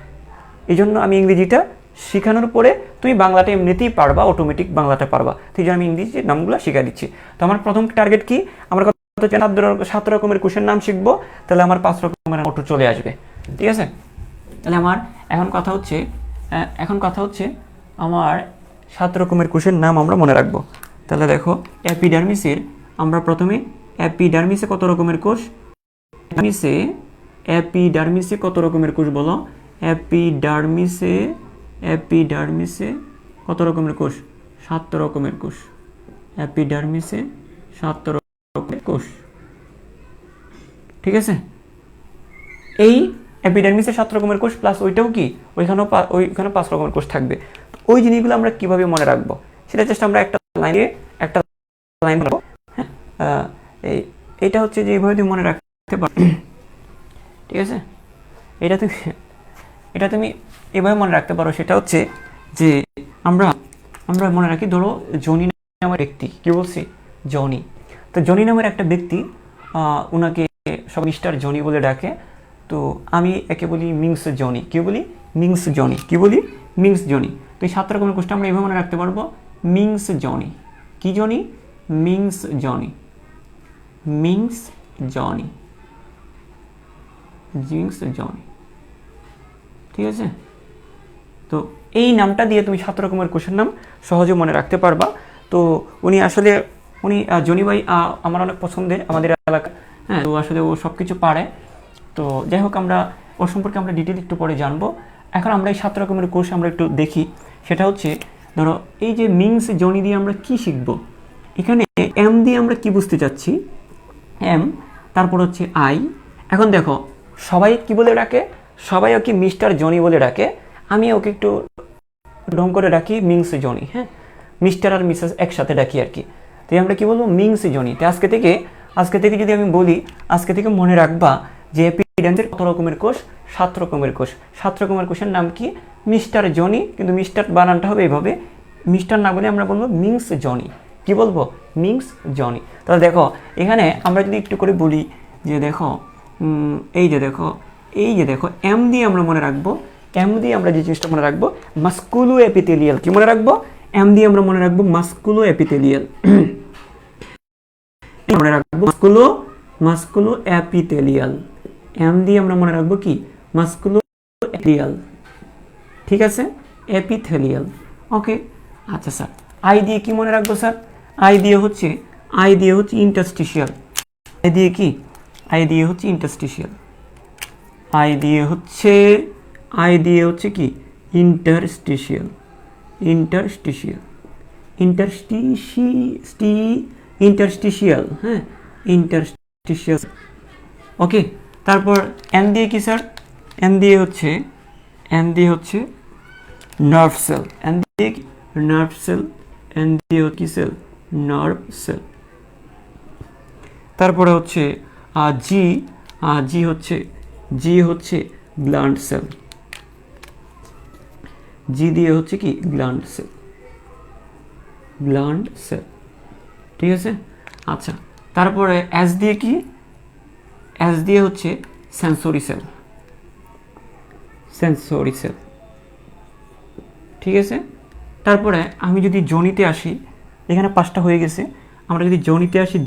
এই জন্য আমি ইংরেজিটা শেখানোর পরে তুমি বাংলাটা এমনিতেই পারবা, অটোমেটিক বাংলাটা পারবা। সেই জন্য আমি ইংরেজি নামগুলো শিখা দিচ্ছি। তো আমার প্রথম টার্গেট কি, আমার 7 রকমের কোষের নাম শিখবো, তাহলে আমার 5 রকমের অটো চলে আসবে। ঠিক আছে? তাহলে আমার এখন কথা হচ্ছে আমার 7 রকমের কোষের নাম আমরা মনে রাখবো। তাহলে দেখো, আমরা প্রথমে এপিডার্মিসে কত রকমের কোষ, এপিডার্মিসে কত রকমের কোষ বলো? এপিডার্মিসে কত রকমের কোষ? 7 রকমের কোষ। এপিডার্মিসে 7 রকমের কোষ। ঠিক আছে? এই এপিডার্মিসে 7 রকমের কোষ প্লাস ওইটাও কি, ওইখানে 5 রকমের কোষ থাকবে। ওই জিনিসগুলো আমরা কিভাবে মনে রাখবো, সেটা চেষ্টা আমরা একটা লাইন বলবো। হ্যাঁ, এইটা হচ্ছে যে এইভাবে তুমি মনে রাখতে পারো। ঠিক আছে? এটা তুমি এভাবে মনে রাখতে পারো। সেটা হচ্ছে যে আমরা মনে রাখি, ধরো জনি নামের ব্যক্তি, কি বলছি? জনি। তো জনি নামের একটা ব্যক্তি, ওনাকে সব মিস্টার জনি বলে ডাকে। তো আমি একে বলি মিংস জনি। কি বলি? মিংস জনি। কি বলি? মিংস জনি। তো এই 7 রকমের কোষটা আমরা এভাবে মনে রাখতে পারবো, মিংস জনি। কি জনি? মিংস জনি। মিংস জনি। জিংস জনি। ঠিক আছে? তো এই নামটা দিয়ে তুমি 7 রকমের কোষের নাম সহজে মনে রাখতে পারবা। তো উনি জনি ভাই আমার অনেক পছন্দের, আমাদের এলাকা। হ্যাঁ, তো আসলে ও সব কিছু পারে। তো যাই হোক, আমরা ওর সম্পর্কে আমরা ডিটেল একটু পরে জানবো। এখন আমরা এই 7 রকমের কোষ আমরা একটু দেখি। সেটা হচ্ছে, ধরো এই যে মিংস জনি দিয়ে আমরা কি শিখব, এখানে এম দিয়ে আমরা কি বুঝতে চাচ্ছি? এম, তারপর হচ্ছে আই। এখন দেখো, সবাই কি বলে ডাকে? সবাই ওকে মিস্টার জনি বলে ডাকে। আমি ওকে একটু ঢং করে ডাকি মিংস জনি। হ্যাঁ, মিস্টার আর মিসেস একসাথে ডাকি আর কি। তো আমরা কি বলবো? মিংস জনি। তো আজকে থেকে যদি আমি বলি, আজকে থেকে মনে রাখবা যে এপিডার্মিসের কত রকমের কোষ? 7 রকমের কোষ। 7 রকমের কোষের নাম কি? Mister Johnny. কিন্তু মিস্টার বানানটা হবে এইভাবে, মিস্টার না বলে আমরা বলবো মিংস জনি। কি বলবো? মিংস জনি। তাহলে দেখো, এখানে আমরা যদি একটু করে বলি যে দেখো, এই যে দেখো এম দিয়ে আমরা মনে রাখবো, এম দিয়ে আমরা যে জিনিসটা মনে রাখবো, মাস্কুলো এপিথেলিয়াল। কি মনে রাখবো? এম দিয়ে আমরা মনে রাখবো মাস্কুলো এপিথেলিয়াল। মনে রাখবো মাস্কুলো এপিথেলিয়াল। এম দিয়ে আমরা মনে রাখবো কি? মাস্কুলো এপিথেলিয়াল। ঠিক আছে? এপিথেলিয়াল। ওকে, আচ্ছা স্যার, আই দিয়ে কি মনে রাখবো স্যার? আই দিয়ে হচ্ছে ইন্টারস্টিশিয়াল। আই দিয়ে কি? আই দিয়ে হচ্ছে ইন্টারস্টিশিয়াল, আই দিয়ে হচ্ছে কি ইন্টারস্টিশিয়াল, ইন্টারস্টিশিয়াল, ইন্টারস্টিশিয়াল, হ্যাঁ ইন্টারস্টিশিয়াল। ওকে, তারপর এন দিয়ে কি স্যার? এন দিয়ে হচ্ছে নার্ভ সেল, এন দিয়ে কি নার্ভ সেল, এন দিয়ে কি সেল? Nerve sell. তারপরে হচ্ছে জি, জি হচ্ছে গ্ল্যান্ড সেল, জি দিয়ে হচ্ছে কি গ্ল্যান্ড সেল, গ্ল্যান্ড সেল, ঠিক আছে। আচ্ছা, তারপরে এস দিয়ে কি? এস দিয়ে হচ্ছে সেন্সরি সেল, সেন্সরি সেল, ঠিক আছে। তারপরে আমি যদি জনিতে আসি, এখানে 5টা হয়ে গেছে। আমরা যদি জনিতে আসি,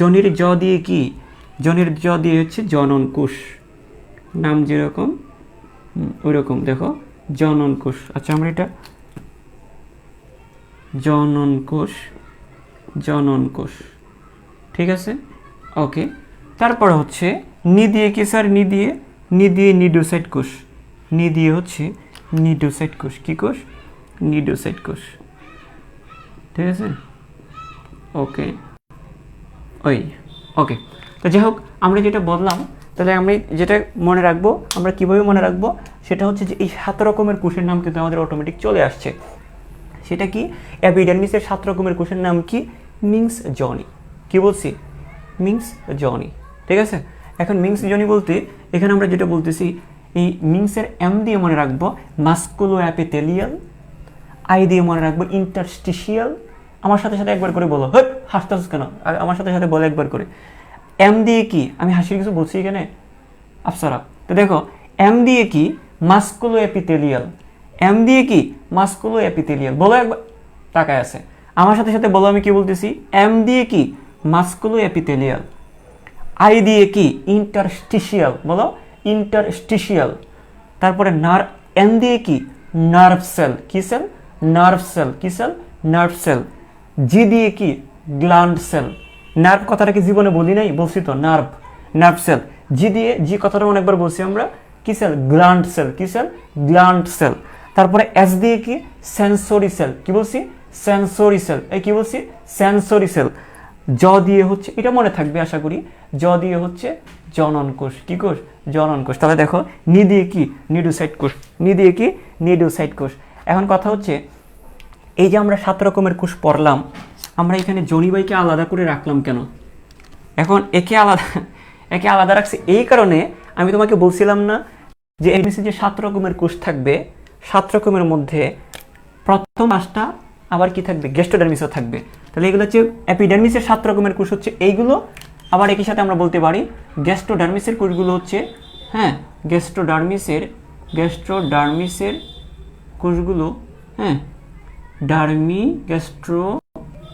জনির জ দিয়ে কি? জনির জ দিয়ে হচ্ছে জনন কোষ, নাম যেরকম ওই রকম, দেখো জনন কোষ। আচ্ছা, আমরা এটা জনন কোষ, জনন কোষ, ঠিক আছে, ওকে। তারপরে হচ্ছে নি দিয়ে কি স্যার? নি দিয়ে নিডোসাইট কোষ, নি দিয়ে হচ্ছে নিডোসাইট কোষ, কি কোষ? নিডোসাইট কোষ, ঠিক আছে, ওকে ওকে। তো যাই হোক, আমরা যেটা বললাম, তাহলে আমি যেটা মনে রাখবো, আমরা কীভাবে মনে রাখবো, সেটা হচ্ছে যে এই 7 রকমের কোষের নাম কিন্তু আমাদের অটোমেটিক চলে আসছে। সেটা কি? এপিডার্মিসের 7 রকমের কোষের নাম কি? মিংস জনি। কি বলছি? মিংস জনি, ঠিক আছে। এখন মিংস জনি বলতে এখানে আমরা যেটা বলতেছি, এই মিংসের এম দিয়ে মনে রাখবো মাস্কুলো অ্যাপিথেলিয়াল, আই দিয়ে মনে রাখবো ইন্টারস্টিশিয়াল। আমার সাথে একবার করে বলো, হ্যাঁ হাসতে কেন? আমার সাথে বলো একবার করে। এম দিয়ে কি? আমি হাসির কিছু বলছি এখানে? আফসারা, তো দেখো এম দিয়ে কি? মাস্কুলো অ্যাপিথেলিয়াল, এম দিয়ে কি? মাস্কুলো অ্যাপিথেলিয়াল, বলো একবার, তাকায় আছে। আমার সাথে বলো আমি কি বলতেছি। এম দিয়ে কি? মাস্কুলো অ্যাপিথেলিয়াল। আই দিয়ে কি? ইন্টারস্টিশিয়াল, বলো ইন্টারস্টিশিয়াল। তারপরে এন দিয়ে কি? নার্ভ সেল, কি সেল? নার্ভ সেল, কি সেল? Nerve cell. জি দিয়ে কি? Gland sell. নার্ভ কথাটা কি জীবনে বলি নাই? বলছি তো, নার্ভ, নার্ভ সেল। জি দিয়ে, জি কথাটা অনেকবার বলছি আমরা, কি সেল? গ্ল্যান্ড সেল, কি সেল? Gland cell. তারপরে এস দিয়ে কি? সেন্সরি সেল, কি বলছি? সেন্সরি সেল, এই কি বলছি? Sensory cell. জ দিয়ে হচ্ছে, এটা মনে থাকবে আশা করি, জ দিয়ে হচ্ছে জনন কোষ, কি কোষ? জনন কোষ। তাহলে দেখো নি দিয়ে কি? নিডোসাইট কোষ, নি দিয়ে কি? নিডোসাইট কোষ। এখন কথা হচ্ছে, এই যে আমরা 7 রকমের কোষ পড়লাম, আমরা এখানে জনিবাইকে আলাদা করে রাখলাম কেন? এখন একে আলাদা রাখছি এই কারণে, আমি তোমাকে বলছিলাম না যে এপিডার্মিসে যে 7 রকমের কোষ থাকবে, 7 রকমের মধ্যে প্রথম 5টা আবার কি থাকবে? গ্যাস্ট্রোডার্মিসও থাকবে। তাহলে এগুলো হচ্ছে এপিডার্মিসের 7 রকমের কোষ হচ্ছে এইগুলো। আবার একই সাথে আমরা বলতে পারি গ্যাস্ট্রোডার্মিসের কোষগুলো হচ্ছে, হ্যাঁ গ্যাস্ট্রোডার্মিসের কোষগুলো, হ্যাঁ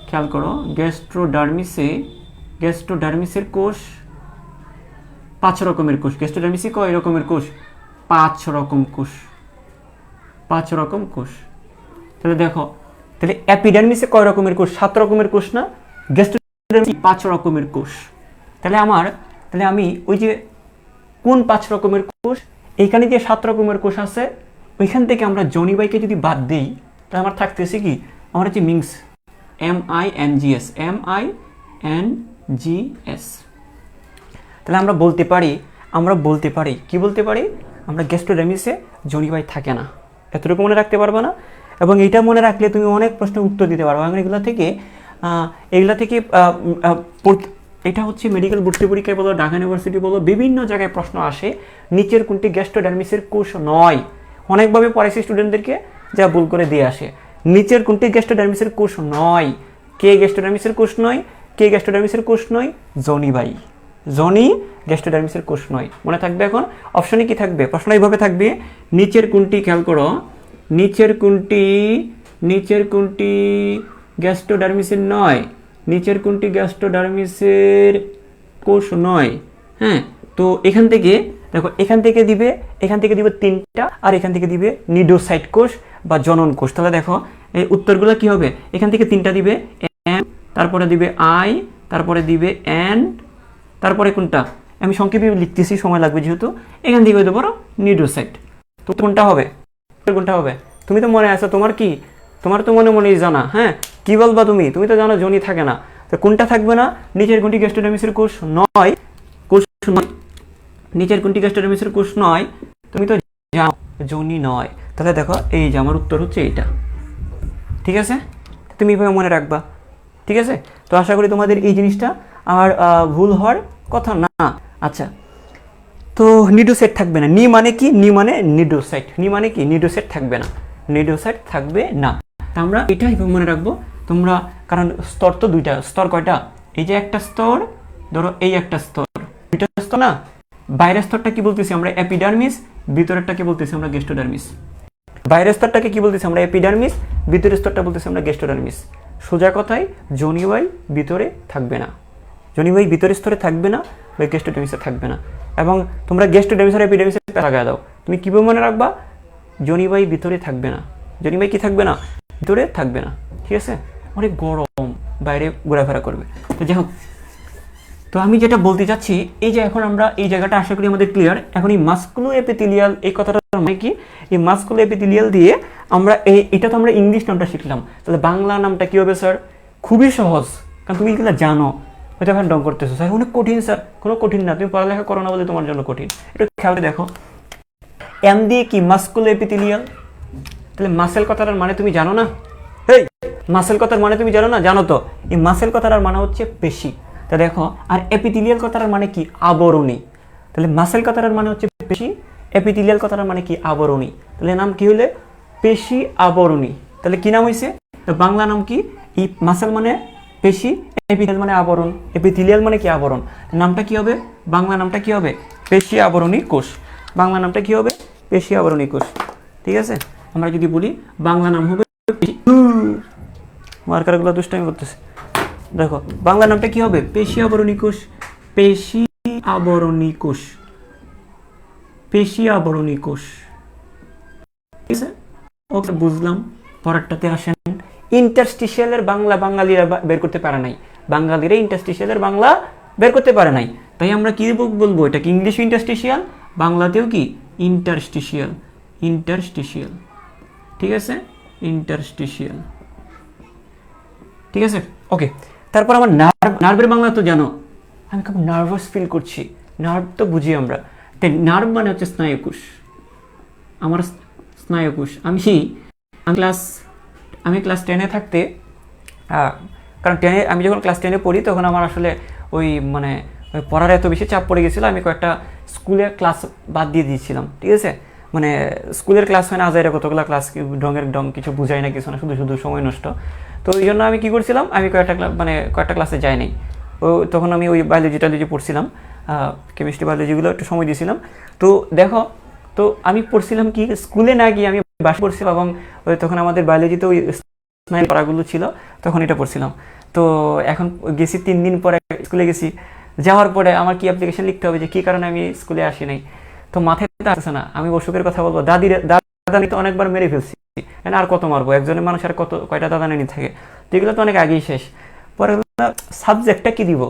খেয়াল করো, গ্যাস্ট্রোডার্মিসের কোষ 5 রকমের কোষ। গ্যাস্ট্রোডার্মিসে কয় রকমের কোষ? 5 রকম কোষ, 5 রকম কোষ। তাহলে দেখো, তাহলে এপিডার্মিসে কয় রকমের কোষ? 7 রকমের কোষ না? গ্যাস্ট্রোডার্মিসে 5 রকমের কোষ। তাহলে আমি ওই যে কোন 5 রকমের কোষ, এইখানে যে 7 রকমের কোষ আছে, ওইখান থেকে আমরা জনিবাইকে যদি বাদ দিই, তাহলে আমার থাকতেছে কি? আমার হচ্ছে মিংস, MINGS, MINGS। তাহলে আমরা বলতে পারি, কি বলতে পারি? আমরা গ্যাস্ট্রোডার্মিসে জনিবাই থাকে না। এতটুকু মনে রাখতে পারবে না? এবং এইটা মনে রাখলে তুমি অনেক প্রশ্নের উত্তর দিতে পারবে। এবং এগুলা থেকে এটা হচ্ছে মেডিকেল ভর্তি পরীক্ষায় বলো, ঢাকা ইউনিভার্সিটি বলো, বিভিন্ন জায়গায় প্রশ্ন আসে, নিচের কোনটি গ্যাস্ট্রোডার্মিসের কোষ নয়। অনেকভাবে পড়াইছি স্টুডেন্টদেরকে, যা ভুল করে দিয়ে আসে। নিচের কোনটি গ্যাস্ট্রোডার্মিসের কোষ নয়? কে গ্যাস্ট্রোডার্মিসের কোষ নয়? জনিবাই, জনি গ্যাস্ট্রোডার্মিসের কোষ নয়। মনে থাকবে। এখন অপশনে কি থাকবে? প্রশ্ন এইভাবে থাকবে, নিচের কোনটি, খেয়াল করো, নিচের কোনটি গ্যাস্ট্রোডার্মিসের নয়? নিচের কোনটি গ্যাস্ট্রোডার্মিসের কোষ নয়? হ্যাঁ, তো এখান থেকে দেখো, এখান থেকে দিবে 3টা, আর এখান থেকে দিবে নিডোসাইট কোষ বা জনন কোষ। তাহলে দেখো এই উত্তরগুলো কি হবে? এখান থেকে 3টা দিবে, এম, তারপরে দিবে আই, তারপরে দিবে এন, তারপরে কোনটা আমি সংক্ষেপে লিখতেছি, সময় লাগবে যেহেতু। এখান থেকে হইতে পারো নিউরোসাইট। তো কোনটা হবে, কোনটা হবে? তুমি তো মনে আছো, তোমার কি, তোমার তো মনে মনেই জানা। হ্যাঁ, কি বলবা তুমি? তুমি তো জানো যোনি থাকে না। তো কোনটা থাকবে না? নিচের কোনটি গ্যাস্ট্রোডার্মিসের কোষ নয়, কোষ নয়, নিচের কোনটি গ্যাস্ট্রোডার্মিসের কোষ নয়, তুমি তো জানো যোনি নয়। তাহলে দেখো এই যে আমার উত্তর হচ্ছে এইটা। ঠিক আছে, তুমি এভাবে মনে রাখবা। ঠিক আছে, তো আশা করি তোমাদের এই জিনিসটা আর ভুল হওয়ার কথা না। আচ্ছা, তো নিডোসাইট থাকবে না। নি মানে কি? নি মানে নিডোসাইট। নি মানে কি? নিডোসাইট থাকবে না, নিডোসাইট থাকবে না। তা আমরা এটাই মনে রাখবো তোমরা, কারণ স্তর তো দুইটা। স্তর কয়টা? এই যে একটা স্তর, ধরো এই একটা স্তর, দুইটা স্তর না। বাইরের স্তরটা কি বলতেছি আমরা? এপিডার্মিস। ভিতরেরটাকে বলতেছি আমরা গ্যাস্ট্রোডার্মিস। বাইরের স্তরটাকে কি বলতেছি আমরা? এপিডার্মিস। ভিতরের স্তরটা বলতেছি আমরা গ্যাস্ট্রোডার্মিস। সোজা কথায় যোনিবাই ভিতরে থাকবে না, যোনিবাই ভিতরের স্তরে থাকবে না, বা গ্যাস্ট্রোডার্মিসে থাকবে না। এবং তোমরা গ্যাস্ট্রোডার্মিস আর এপিডার্মিসে লাগাই দাও। তুমি কীভাবে মনে রাখবা? যোনিবাই ভিতরে থাকবে না, যোনিবাই কি থাকবে না? ভিতরে থাকবে না। ঠিক আছে, অনেক গরম, বাইরে ঘোরাফেরা করবে। তো যাই হোক, তো আমি যেটা বলতে চাচ্ছি, এই যে এখন আমরা এই জায়গাটা আশা করি আমাদের ক্লিয়ার। এখন এই মাসকুলো এপিথেলিয়াল, এই কথাটা মানে কি? এই মাসকুলো এপিথেলিয়াল দিয়ে আমরা এটা তো আমরা ইংলিশ নামটা শিখলাম, তাহলে বাংলা নামটা কি হবে স্যার? খুবই সহজ, কারণ তুমি এগুলো জানো। হয়তো এখন ডং করতেছো, স্যার অনেক কঠিন। স্যার কোনো কঠিন না, তুমি পড়ালেখা করো না বলে তোমার জন্য কঠিন। এটা খেয়াল দেখো, এম দিয়ে কি? মাসকুলো এপিথেলিয়াল। তাহলে মাসেল কথাটার মানে তুমি জানো না? এই মাসেল কথার মানে তুমি জানো না? জানো তো। এই মাসেল কথাটার মানে হচ্ছে পেশি। তা দেখো, আর এপিথেলিয়াল কথাটার মানে কি? আবরণী। তাহলে মাসেল কথাটার মানে হচ্ছে পেশি, এপিথেলিয়াল কথাটার মানে কি? আবরণী। তাহলে নাম কি হইলে? পেশি আবরণী। তাহলে কি নাম হয়েছে? বাংলা নাম কি? এই মাসেল মানে পেশি, এপিথেলিয়াল মানে আবরণ, এপিথেলিয়াল মানে কি? আবরণ। নামটা কি হবে? বাংলা নামটা কি হবে? পেশি আবরণী কোষ। বাংলা নামটা কি হবে? পেশি আবরণী কোষ। ঠিক আছে, আমরা যদি বলি বাংলা নাম হবে মার্কারগুলো দুষ্টামি করতেছে। দেখো বাংলা নামটা কি হবে? পেশি আবরণী কোষ। পেশি আবরণী কোষ, পেশি আবরণী কোষ। ঠিক আছে, ওকে বুঝলাম। পরেরটাতে আসেন। ইন্টারস্টিশিয়ালের বাংলা বাঙালিরা বের করতে পারে নাই। বাঙালিরা ইন্টারস্টিশিয়ালের বাংলা বের করতে পারে নাই, তাই আমরা কি বলবো? এটা কি ইংলিশ ইন্টারস্টিশিয়াল, বাংলাতেও কি ইন্টারস্টিশিয়াল। ইন্টারস্টিশিয়াল, ঠিক আছে, ইন্টারস্টিশিয়াল। ঠিক আছে, ওকে। তারপর আমার নার্ভের বাংলা তো জানো, আমি খুব নার্ভাস ফিল করছি। নার্ভ তো বুঝি আমরা। তাই নার্ভ মানে হচ্ছে স্নায়ুকোষ। আমার স্নায়ুকোষ। আমি ক্লাস 10-এ থাকতে, কারণ আমি যখন ক্লাস 10-এ পড়ি তখন আমার আসলে ওই মানে পড়ার এত বেশি চাপ পড়ে গেছিলো, আমি কয়েকটা স্কুলের ক্লাস বাদ দিয়ে দিয়েছিলাম। ঠিক আছে, মানে স্কুলের ক্লাস হয় না আজাইরা কতগুলো ক্লাস, ডং কিছু বুঝাই না, কিছু না, শুধু শুধু সময় নষ্ট। তো এই জন্য আমি কী করছিলাম, আমি কয়েকটা ক্লাসে যাই নাই। তখন আমি ওই বায়োলজি পড়ছিলাম, কেমিস্ট্রি বায়োলজিগুলো একটু সময় দিয়েছিলাম। তো দেখো, তো আমি পড়ছিলাম কি, স্কুলে না গিয়ে আমি বাসা পড়ছিলাম, এবং তখন আমাদের বায়োলজিতে ওই স্নায়ু পড়াগুলো ছিল, তখন এটা পড়ছিলাম। তো এখন গেছি 3 দিন পরে স্কুলে গেছি, যাওয়ার পরে আমার কি অ্যাপ্লিকেশন লিখতে হবে যে কী কারণে আমি স্কুলে আসি নাই। তো মাথায় আসছে না, আমি অসুখের কথা বলবো। দাদানি তো অনেকবার মেরে ফেলছি, আর কত মারবো? একজনের মানুষ আর কয়টা দাদানি থাকে? তো এগুলো তো অনেক আগেই শেষ। পরে সাবজেক্টটা কি দিব,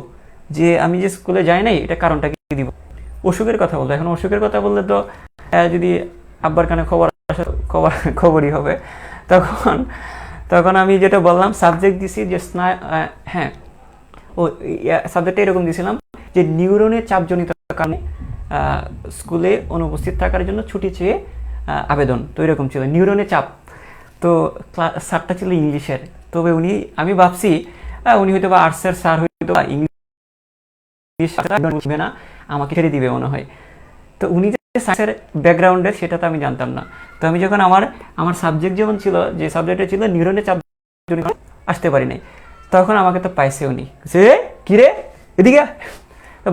যে আমি যে স্কুলে যাই নাই এটা কারণটা কি দিব? অসুখের কথা বলবো। এখন অসুখের কথা বললে তো যদি আব্বার কানে খবরই হবে। তখন আমি যেটা বললাম, সাবজেক্ট দিছি যে হ্যাঁ, ও সাবজেক্টটা এরকম দিয়েছিলাম যে নিউরনের চাপজনিত কারণে স্কুলে অনুপস্থিত থাকার জন্য ছুটি চেয়ে আবেদন। তো এরকম ছিল নিউরনের চাপ। তো স্যারটা ছিল ইংলিশের। তবে আমি ভাবছি উনি হয়তো বা আর্টসের স্যার, হয়তো বা ইংলিশ বুঝবে না, আমাকে ছেড়ে দিবে মনে হয়। তো উনি যে সায়েন্সের ব্যাকগ্রাউন্ডের সেটা তো আমি জানতাম না। তো আমি যখন আমার সাবজেক্ট যেমন ছিল, যে সাবজেক্টে ছিল নিউরনের চাপ আসতে পারি নাই, তখন আমাকে তো পাইছে উনি, সে কিরে এদিকে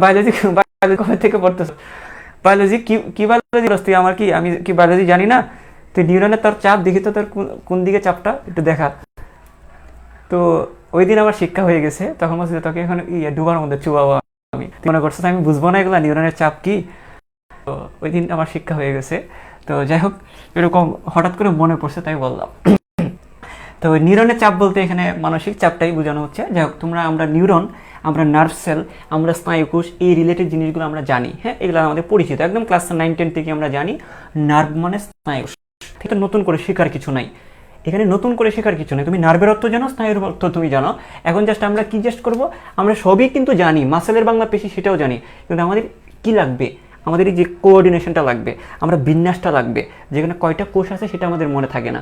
বায়োলজি কবে থেকে পড়তেছো? বায়োলজি কি বায়োলজি তুই? আমি কি বায়োলজি জানি না? তুই নিউরনের তোর চাপ দেখি তো, তোর কোন দিকে চাপটা একটু দেখা। তো ওই দিন আমার শিক্ষা হয়ে গেছে। তখন বলছি তোকে এখন ডুবার মধ্যে চুবাবো। আমি মনে করছো আমি বুঝবো না এগুলো নিউরনের চাপ কি? তো ওই দিন আমার শিক্ষা হয়ে গেছে। তো যাই হোক, এরকম হঠাৎ করে মনে পড়ছে তাই বললাম। তো নিউরনের চাপ বলতে এখানে মানসিক চাপটাই বোঝানো হচ্ছে। যাই হোক, আমরা নিউরন আমরা নার্ভ সেল, আমরা স্নায়ুকোষ, এই রিলেটেড জিনিসগুলো আমরা জানি। হ্যাঁ, এগুলো আমাদের পরিচিত, একদম ক্লাস 9-10 থেকে আমরা জানি নার্ভ মানে স্নায়ুকোষ। এটা নতুন করে শেখার কিছু নাই, এখানে নতুন করে শেখার কিছু নেই। তুমি নার্ভের অর্থ জানো, স্নায়ুর অর্থ তুমি জানো। এখন জাস্ট আমরা কি জাস্ট করবো, আমরা সবই কিন্তু জানি, মাসেলের বাংলা পেশি সেটাও জানি, কিন্তু আমাদের কি লাগবে, আমাদের এই যে কোঅর্ডিনেশনটা লাগবে, আমরা বিন্যাসটা লাগবে, যেখানে কয়টা কোষ আছে সেটা আমাদের মনে থাকে না।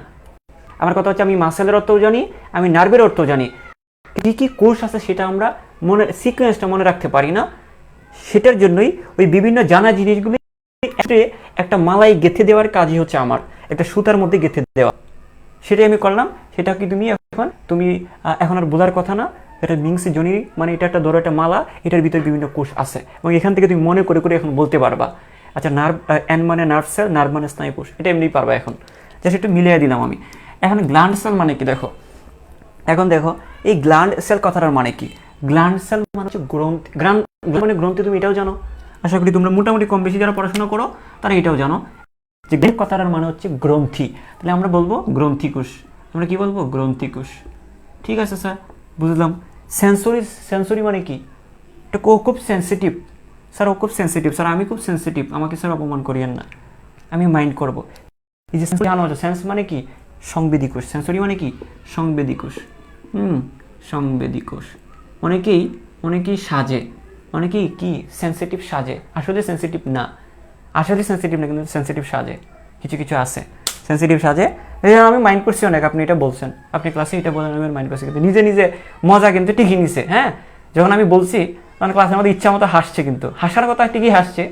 আমার কথা হচ্ছে আমি মাসেলের অর্থও জানি, আমি নার্ভের অর্থও জানি, কী কী কোষ আছে সেটা আমরা মনে, সিকোয়েন্সটা মনে রাখতে পারি না। সেটার জন্যই ওই বিভিন্ন জানা জিনিসগুলি একটা মালাই গেঁথে দেওয়ার কাজই হচ্ছে আমার, একটা সুতার মধ্যে গেঁথে দেওয়া। সেটাই আমি করলাম। সেটা কি তুমি এখন আর বোঝার কথা না, এটা মিংসি জনি, মানে এটা একটা ধরো একটা মালা, এটার ভিতরে বিভিন্ন কোষ আছে এবং এখান থেকে তুমি মনে করে করে এখন বলতে পারবা। আচ্ছা, নার্ভ, এন মানে নার্ভ সেল, নার্ভ মানে স্নায়ুকোষ, এটা এমনি পারবা এখন। জাস্ট একটু মিলিয়ে দিলাম আমি। এখন গ্ল্যান্ড সেল মানে কি দেখো, এখন দেখো এই গ্ল্যান্ড সেল কথাটার মানে কি। গ্ল্যান্ড সেল মানে হচ্ছে গ্রন্থি, গ্ল্যান্ড মানে গ্রন্থি, তুমি এটাও জানো, আশা করি তোমরা মোটামুটি কম বেশি যারা পড়াশোনা করো তারা এটাও জানো যে গ্রেক কথাটার মানে হচ্ছে গ্রন্থি। তাহলে আমরা বলবো গ্রন্থিকোষ, আমরা কি বলবো, গ্রন্থিকোষ। ঠিক আছে স্যার, বুঝলাম। সেন্সরি মানে কি, এটা খুব সেন্সিটিভ স্যার, ও খুব সেন্সিটিভ স্যার, আমি খুব সেন্সিটিভ, আমাকে স্যার অপমান করিয়েন না, আমি মাইন্ড করব। এই যে জানো, সেন্স মানে কি, সংবেদী কোষ। সেন্সরি মানে কি, সংবেদী কোষ। সংবেদী কোষ। অনেকেই সাজে, অনেকেই কি সেন্সিটিভ সাজে, আসলে সেন্সিটিভ না, আসলে সেন্সিটিভ না, কিন্তু সেন্সিটিভ সাজে, কিছু কিছু আছে সেন্সিটিভ সাজে। এই আমি মাইন্ড করছি অনেক, আপনি এটা বলছেন, আপনি ক্লাসে এটা বলেন, আমি মাইন্ড করছি, কিন্তু নিজে নিজে মজা কিন্তু ঠিকই নিছে। হ্যাঁ, যখন আমি বলছি তখন ক্লাসের মধ্যে ইচ্ছা মতো হাসছে, কিন্তু হাসার কথা ঠিকই হাসছে,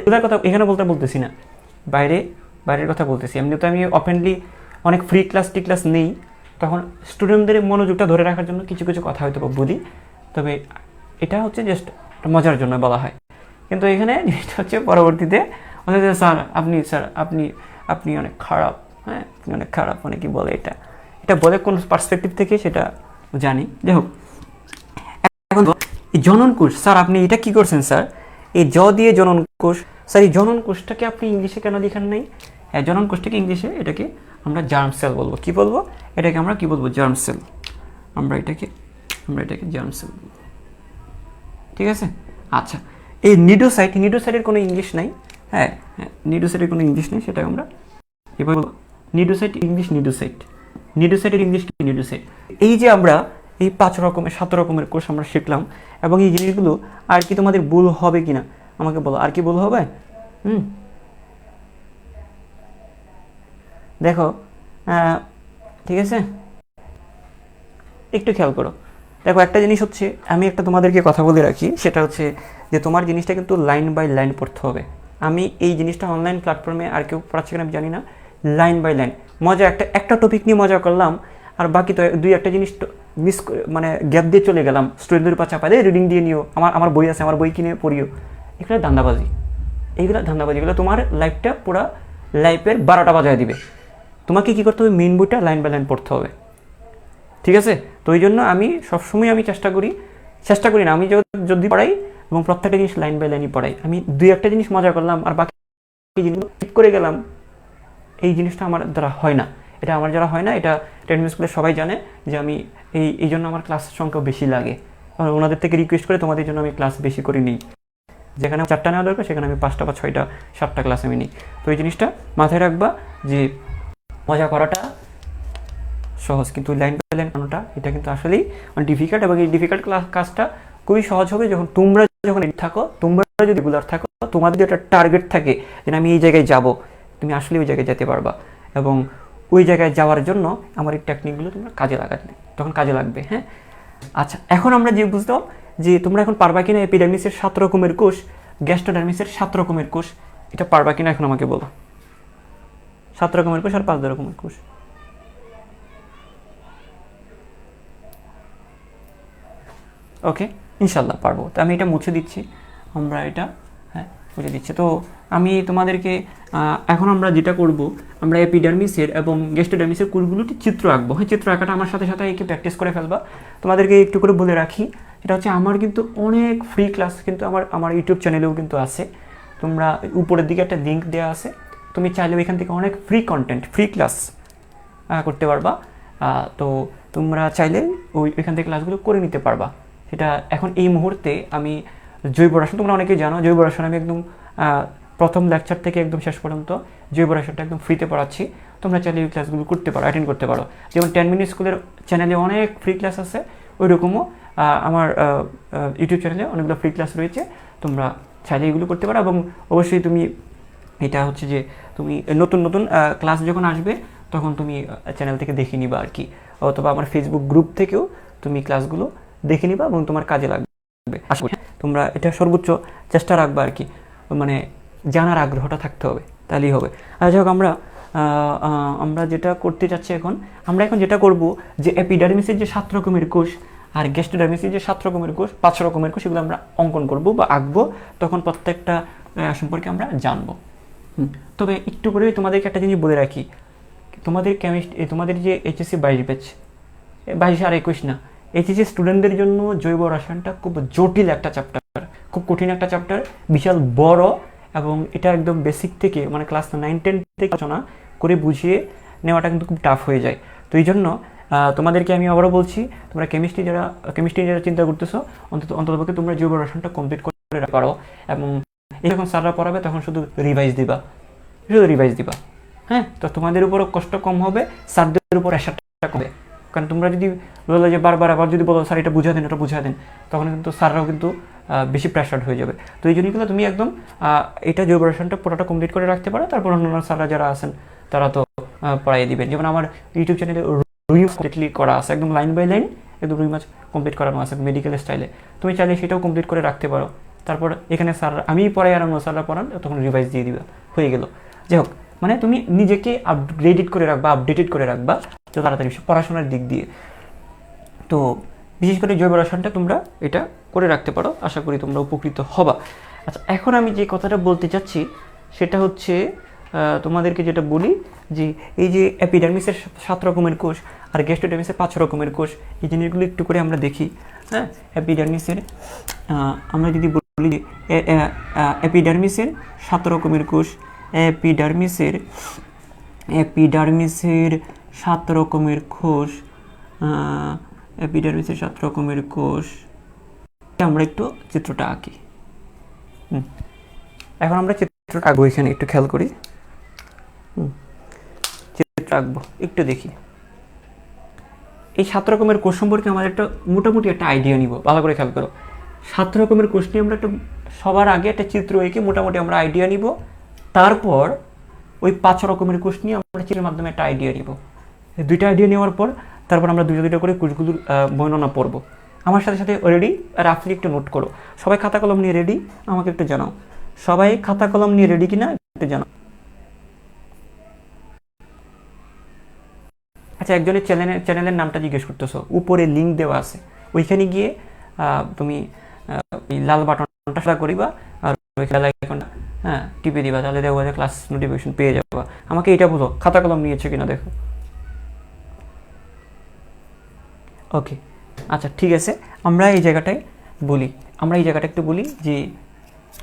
এগুলোর কথা এখানে বলতেছি না, বাইরের কথা বলতেছি। এমনি তো আমি ওপেনলি অনেক ফ্রি ক্লাস নেই, তখন স্টুডেন্টদের মনোযোগটা ধরে রাখার জন্য কিছু কিছু কথা হয়তো বলি, তবে এটা হচ্ছে জাস্ট মজার জন্য বলা হয়। কিন্তু এখানে জিনিসটা হচ্ছে পরবর্তীতে স্যার আপনি অনেক খারাপ, হ্যাঁ আপনি অনেক খারাপ, মানে কি বলে, এটা বলে কোন পার্সপেক্টিভ থেকে সেটা জানি। যাই হোক, এখন এই জনন কোষ, স্যার আপনি এটা কি করছেন স্যার, এই জ দিয়ে জনন কোষ, স্যার এই জনন কোষটাকে আপনি ইংলিশে কেন লেখেন নাই? হ্যাঁ, জনন কোষটাকে ইংলিশে এটাকে আমরা জার্ম সেল বলবো। কি বলবো এটাকে, আমরা কি বলবো, জার্ম সেল। আমরা এটাকে জার্ম সেল বলবো, ঠিক আছে। আচ্ছা, এই নিডোসাইটের কোনো ইংলিশ নাই। হ্যাঁ, নিডোসাইটের কোনো ইংলিশ নেই, সেটা আমরা এবার নিডোসাইটের ইংলিশ কি, নিডোসাইট। এই যে আমরা এই 7 রকমের কোষ আমরা শিখলাম, এবং এই জিনিসগুলো আর কি তোমাদের ভুল হবে কিনা আমাকে বলো, আর কি ভুল হবে? দেখো, ঠিক আছে, একটু খেয়াল করো। দেখো, একটা জিনিস হচ্ছে, আমি একটা তোমাদেরকে কথা বলে রাখি, সেটা হচ্ছে যে তোমার জিনিসটা কিন্তু লাইন বাই লাইন পড়তে হবে। আমি এই জিনিসটা অনলাইন প্ল্যাটফর্মে আর কেউ পড়াচ্ছে কিনা আমি জানি না, লাইন বাই লাইন মজা, একটা টপিক নিয়ে মজা করলাম, আর বাকি তো দুই একটা জিনিস মিস, মানে গ্যাপ দিয়ে চলে গেলাম, স্টুডেন্টদের উপর চাপা দিয়ে রিডিং দিয়ে নিও, আমার বই আছে, আমার বই কিনে পড়িও, এগুলো ধান্দাবাজি, এগুলো তোমার লাইফটা পুরো লাইফের 12টা বাজায় দিবে। তোমাকে কী করতে হবে, মেইন বইটা লাইন বাই লাইন পড়তে হবে, ঠিক আছে। তো ওই জন্য আমি সবসময় চেষ্টা করি না, আমি যদি পড়াই এবং প্রত্যেকটা জিনিস লাইন বাই লাইনই পড়াই, আমি দুই একটা জিনিস মজা করলাম আর বাকি জিনিসগুলো ঠিক করে গেলাম, এই জিনিসটা আমার দ্বারা হয় না, এটা টেকনিক্যাল স্কুলে সবাই জানে যে আমি এই জন্য আমার ক্লাসের সংখ্যা বেশি লাগে, ওনাদের থেকে রিকোয়েস্ট করে তোমাদের জন্য আমি ক্লাস বেশি করে নিই, যেখানে 4টা নেওয়া দরকার সেখানে আমি 5টা বা 6টা 7টা ক্লাস আমি নিই। তো এই জিনিসটা মাথায় রাখবা যে মজা করাটা সহজ, কিন্তু লাইন বাই লাইন কোনটা এটা কিন্তু আসলেই ডিফিকাল্ট, এবং এই ডিফিকাল্ট কাজটা খুবই সহজ হবে যখন তোমরা থাকো, তোমরা যদি রেগুলার থাকো, তোমাদের একটা টার্গেট থাকে যে আমি এই জায়গায় যাব, তুমি আসলে ওই জায়গায় যেতে পারবা, এবং ওই জায়গায় যাওয়ার জন্য আমার এই টেকনিকগুলো তোমরা কাজে লাগাতে, তখন কাজে লাগবে। হ্যাঁ, আচ্ছা, এখন আমরা যে বুঝলাম যে তোমরা এখন পারবা কিনা এপিডার্মিসের 7 রকমের কোষ, গ্যাস্ট্রোডার্মিসের 7 রকমের কোষ, এটা পারবা কিনা এখন আমাকে বলো। 7 রকমের কোষ আর 5 রকমের কোষ, ওকে, ইনশাল্লাহ পারবো। তো আমি এটা মুছে দিচ্ছি, আমরা এটা মুছে দিচ্ছি। তো আমি তোমাদেরকে এখন আমরা যেটা করব, আমরা এপিডার্মিসের এবং গ্যাস্ট্রোডার্মিসের কোষগুলোতে চিত্র আঁকবো। হ্যাঁ, চিত্র আঁকাটা আমার সাথে একে প্র্যাকটিস করে ফেলবা। তোমাদেরকে একটু করে বলে রাখি, এটা হচ্ছে আমার কিন্তু অনেক ফ্রি ক্লাস কিন্তু আমার ইউটিউব চ্যানেলেও কিন্তু আছে, তোমরা উপরের দিকে একটা লিঙ্ক দেওয়া আছে, তুমি চাইলে এখান থেকে অনেক ফ্রি কন্টেন্ট, ফ্রি ক্লাস করতে পারবা। তো তোমরা চাইলে এখান থেকে ক্লাসগুলো করে নিতে পারবা। সেটা এখন এই মুহূর্তে আমি জৈব রসায়ন, তোমরা অনেকেই জানো জৈব রসায়ন আমি একদম প্রথম লেকচার থেকে একদম শেষ পর্যন্ত জৈব রসায়নটা একদম ফ্রিতে পড়াচ্ছি। তোমরা চাইলে এই ক্লাসগুলো করতে পারো, অ্যাটেন্ড করতে পারো। যেমন 10 মিনিট স্কুলের চ্যানেলে অনেক ফ্রি ক্লাস আছে, ওই রকমও আমার ইউটিউব চ্যানেলে অনেকগুলো ফ্রি ক্লাস রয়েছে, তোমরা চাইলে এগুলো করতে পারো। এবং অবশ্যই তুমি এটা হচ্ছে যে তুমি নতুন নতুন ক্লাস যখন আসবে তখন তুমি চ্যানেল থেকে দেখে নিবা আর কি, অথবা আমার ফেসবুক গ্রুপ থেকেও তুমি ক্লাসগুলো দেখে নিবা এবং তোমার কাজে লাগবে। আশা করি তোমরা এটা সর্বোচ্চ চেষ্টা রাখবা আর কি, মানে জানার আগ্রহটা থাকতে হবে, তাহলেই হবে। আর যাই হোক, আমরা যেটা করতে চাচ্ছি আমরা এখন যেটা করব যে এপিডার্মিসের যে 7 রকমের কোষ আর গ্যাস্ট্রোডার্মিসের যে 7 রকমের কোষ, 5 রকমের কোষ, এগুলো আমরা অঙ্কন করব বা আঁকবো, তখন প্রত্যেকটা সম্পর্কে আমরা জানবো। তবে একটু করে তোমাদেরকে একটা জিনিস বলে রাখি, তোমাদের তোমাদের যে এইচএসসি 22 ব্যাচ, 22 আর 21 না, এইচএসসি স্টুডেন্টদের জন্য জৈব রসায়নটা খুব জটিল একটা চ্যাপ্টার, খুব কঠিন একটা চ্যাপ্টার, বিশাল বড়, এবং এটা একদম বেসিক থেকে মানে ক্লাস 9-10 থেকে আলোচনা করে বুঝিয়ে নেওয়াটা কিন্তু খুব টাফ হয়ে যায়। তো এই জন্য তোমাদেরকে আমি আবারও বলছি, তোমরা কেমিস্ট্রি যারা চিন্তা করতেছো, অন্ততপক্ষে তোমরা জৈব রসায়নটা কমপ্লিট করে পারো। এবং যখন স্যাররা পড়াবে তখন শুধু রিভাইজ দিবা, হ্যাঁ। তো তোমাদের উপরও কষ্ট কম হবে, স্যারদের উপর প্রেশারটা কমবে। কারণ তোমরা যদি বলো যে বারবার আবার যদি বলো স্যার এটা বুঝা দেন, তখন কিন্তু স্যাররাও কিন্তু বেশি প্রেশার্ড হয়ে যাবে। তো এই জন্যই কিন্তু তুমি একদম এটা জৈব রসায়নটা পুরোটা কমপ্লিট করে রাখতে পারো, তারপর অন্যান্য স্যাররা যারা আছেন তারা তো পড়াই দিবেন। যেমন আমার ইউটিউব চ্যানেলে রুই কমপ্লিটলি করা আছে, একদম লাইন বাই লাইন একদম রুই মাছ কমপ্লিট করানো আছে মেডিকেল স্টাইলে, তুমি চাইলে সেটাও কমপ্লিট করে রাখতে পারো। তারপর এখানে স্যার আমি পড়াই আর অন্য স্যাররা পড়ান, তখন রিভাইজ দিয়ে দিবা, হয়ে গেল। যাই হোক, মানে তুমি নিজেকে আপডেটেড করে রাখবা তো তাড়াতাড়ি পড়াশোনার দিক দিয়ে। তো বিশেষ করে জৈব রসায়নটা তোমরা এটা করে রাখতে পারো, আশা করি তোমরা উপকৃত হবা। আচ্ছা, এখন আমি যে কথাটা বলতে চাচ্ছি সেটা হচ্ছে তোমাদেরকে যেটা বলি যে এই যে এপিডার্মিসের 7 রকমের কোষ আর গ্যাস্ট্রোডার্মিসের 5 রকমের কোষ, এই জিনিসগুলো একটু করে আমরা দেখি। হ্যাঁ, এপিডার্মিসের আমরা যদি বলি যে এপিডার্মিসের 7 রকমের কোষ, এপিডার্মিসের 7 রকমের কোষ, এপিডার্মিসের 7 রকমের কোষ, আমরা একটু চিত্রটা আঁকি। এখন আমরা চিত্রটা আঁকবো, এখানে একটু খেয়াল করি, চিত্র আঁকবো, একটু দেখি। এই 7 রকমের কোষ সম্পর্কে আমাদের একটা মোটামুটি একটা আইডিয়া নিব, ভালো করে খেয়াল করো। 7 রকমের কোষ নিয়ে আমরা সবার আগে একটা চিত্র এঁকে মোটামুটি আমরা আইডিয়া নিব, তারপর ওই 5 রকমের কোষ নিয়ে আমরা চিত্রের মাধ্যমে একটা আইডিয়া নিব। দুইটা আইডিয়া নেওয়ার পর তারপর আমরা দুইটা করে কোষগুলোর বর্ণনা পড়বো। আমার সাথে রেডি, রাফলি একটু নোট করো। সবাই খাতা কলম নিয়ে রেডি? আমাকে একটু জানাও, সবাই খাতা কলম নিয়ে রেডি কিনা একটু জানাও। আচ্ছা, একজনের চ্যানেলের নামটা জিজ্ঞেস করতেছো, উপরে লিঙ্ক দেওয়া আছে, ওইখানে গিয়ে তুমি লাল বাটনটা সাদা করিবা আর বেল আইকনটা টিপে দিবা, তাহলে দেখো যে ক্লাস নোটিফিকেশন পেয়ে যাবা। আমাকে এটা বলো, খাতা কলম নিয়েছো কিনা দেখো। ওকে, আচ্ছা ঠিক আছে। আমরা এই জায়গাটা একটু বলি যে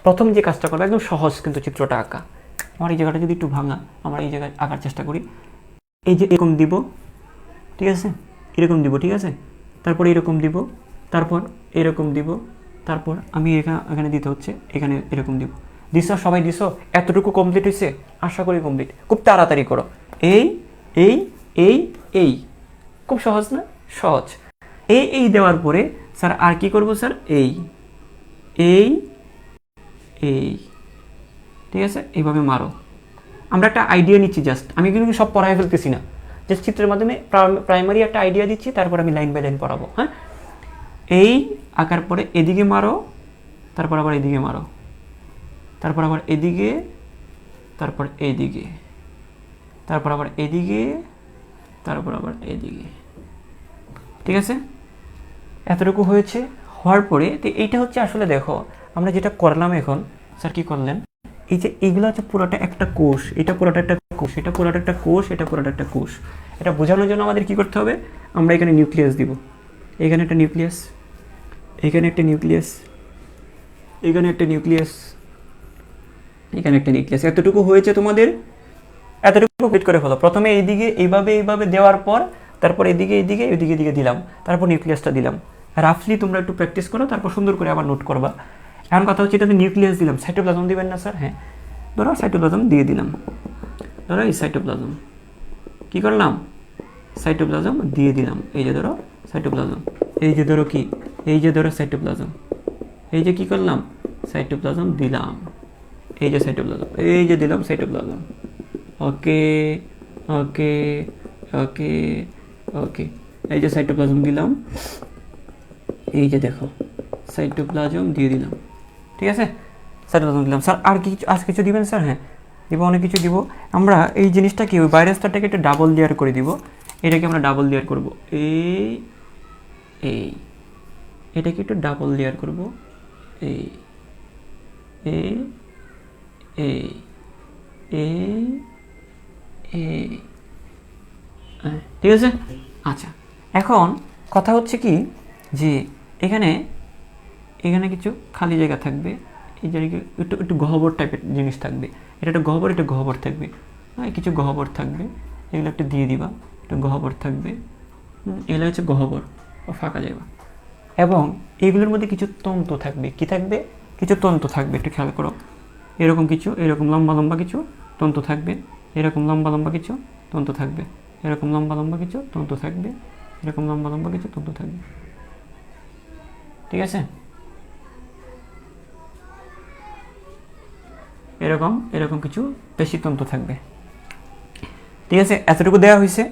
প্রথম যে কাজটা করবো একদম সহজ, কিন্তু চিত্রটা আঁকা। আমার এই জায়গাটা যদি একটু ভাঙা, আমরা এই জায়গায় আঁকার চেষ্টা করি। এই যে এরকম দিব, ঠিক আছে, এরকম দিব, ঠিক আছে, তারপর এরকম দিব, তারপর এরকম দিব, তারপর আমি এখানে দিতে হচ্ছে, এখানে এরকম দিব। দিছো সবাই? দিছো? এতটুকু কমপ্লিট হয়েছে? আশা করি কমপ্লিট। খুব তাড়াতাড়ি করো। এই এই এই এই, খুব সহজ না? সহজ। এই দেওয়ার পরে স্যার আর কি করব স্যার? এই এই এই, ঠিক আছে, এইভাবে মারো। আমরা একটা আইডিয়া নিচ্ছি জাস্ট, আমি কিন্তু সব পড়াই ফেলতেছি না, জাস্ট চিত্রের মাধ্যমে প্রাইমারি একটা আইডিয়া দিচ্ছি, তারপর আমি লাইন বাই লাইন পড়াবো। হ্যাঁ, এই আঁকার পরে এদিকে মারো, তারপর আবার এদিকে মারো, তারপর আবার এদিকে, তারপর এইদিকে, তারপর আবার এদিকে, তারপর আবার এদিকে, ঠিক আছে। এতটুকু হয়েছে। হওয়ার পরে তো এইটা হচ্ছে আসলে দেখো আমরা যেটা করলাম এখন, স্যার কি করলেন, এই যে এইগুলো হচ্ছে পুরোটা একটা কোষ, এটা পুরোটা একটা কোষ, এটা পুরোটা একটা কোষ, এটা পুরোটা একটা কোষ। এটা বোঝানোর জন্য আমাদের কি করতে হবে, আমরা এখানে নিউক্লিয়াস দিব, এখানে একটা নিউক্লিয়াস, এখানে একটা নিউক্লিয়াস, এখানে একটা নিউক্লিয়াস, এখানে একটা নিউক্লিয়াস। এতটুকু হয়েছে তোমাদের, এতটুকু কমপ্লিট করে ফেলো। প্রথমে এইদিকে এইভাবে দেওয়ার পর তারপর এদিকে দিলাম, তারপর নিউক্লিয়াসটা দিলাম, রাফলি তোমরা একটু প্র্যাকটিস করো, তারপর সুন্দর করে আবার নোট করবা। এখন কথা হচ্ছে এটাতে নিউক্লিয়াস দিলাম, সাইটোপ্লাজম দিবেন না স্যার? হ্যাঁ, ধরো সাইটোপ্লাজম দিয়ে দিলাম, ধরো এই সাইটোপ্লাজম কী করলাম, সাইটোপ্লাজম দিয়ে দিলাম, এই যে ধরো সাইটোপ্লাজম, এই যে ধরো কি, এই যে ধরো সাইটোপ্লাজম, এই যে কী করলাম, সাইটোপ্লাজম দিলাম, এই যে সাইটোপ্লাজম, এই যে দিলাম সাইটোপ্লাজম। ওকে ওকে ওকে ওকে, এই যে সাইটোপ্লাজম দিলাম, এই যে দেখো সাইটোপ্লাজম দিয়ে দিলাম, ঠিক আছে, সাইটোপ্লাজম দিলাম। স্যার আর কিছু দিবেন স্যার? হ্যাঁ দিব, অনেক কিছু দিব। আমরা এই জিনিসটা কি, ওই বাইরের স্তরটাকে একটু ডাবল লেয়ার করে দিব, এটাকে আমরা ডাবল লেয়ার করব, এই এটাকে একটু ডাবল লেয়ার করব, এই এই এই এই এই, ঠিক আছে। আচ্ছা, এখন কথা হচ্ছে কি যে এখানে এখানে কিছু খালি জায়গা থাকবে, এই জায়গায় একটু একটু গহ্বর টাইপের জিনিস থাকবে, এটা একটা গহ্বর, এটা গহ্বর থাকবে, হ্যাঁ কিছু গহ্বর থাকবে, এগুলো একটু দিয়ে দিবা, একটু গহ্বর থাকবে, এগুলো হচ্ছে গহ্বর বা ফাঁকা জায়গা। এবং এইগুলোর মধ্যে কিছু তন্তু থাকবে, কি থাকবে, কিছু তন্তু থাকবে, একটু খেয়াল করো, এরকম কিছু, এরকম লম্বা লম্বা কিছু তন্তু থাকবে, এরকম লম্বা লম্বা কিছু তন্তু থাকবে, এরকম লম্বা লম্বা কিছু তন্তু থাকবে, এরকম লম্বা লম্বা কিছু তন্তু থাকবে, ঠিক আছে। এরকম এরকম কিছু পেশিতন্তু থাকবে, ঠিক আছে। এতটুকু দেওয়া হয়েছে,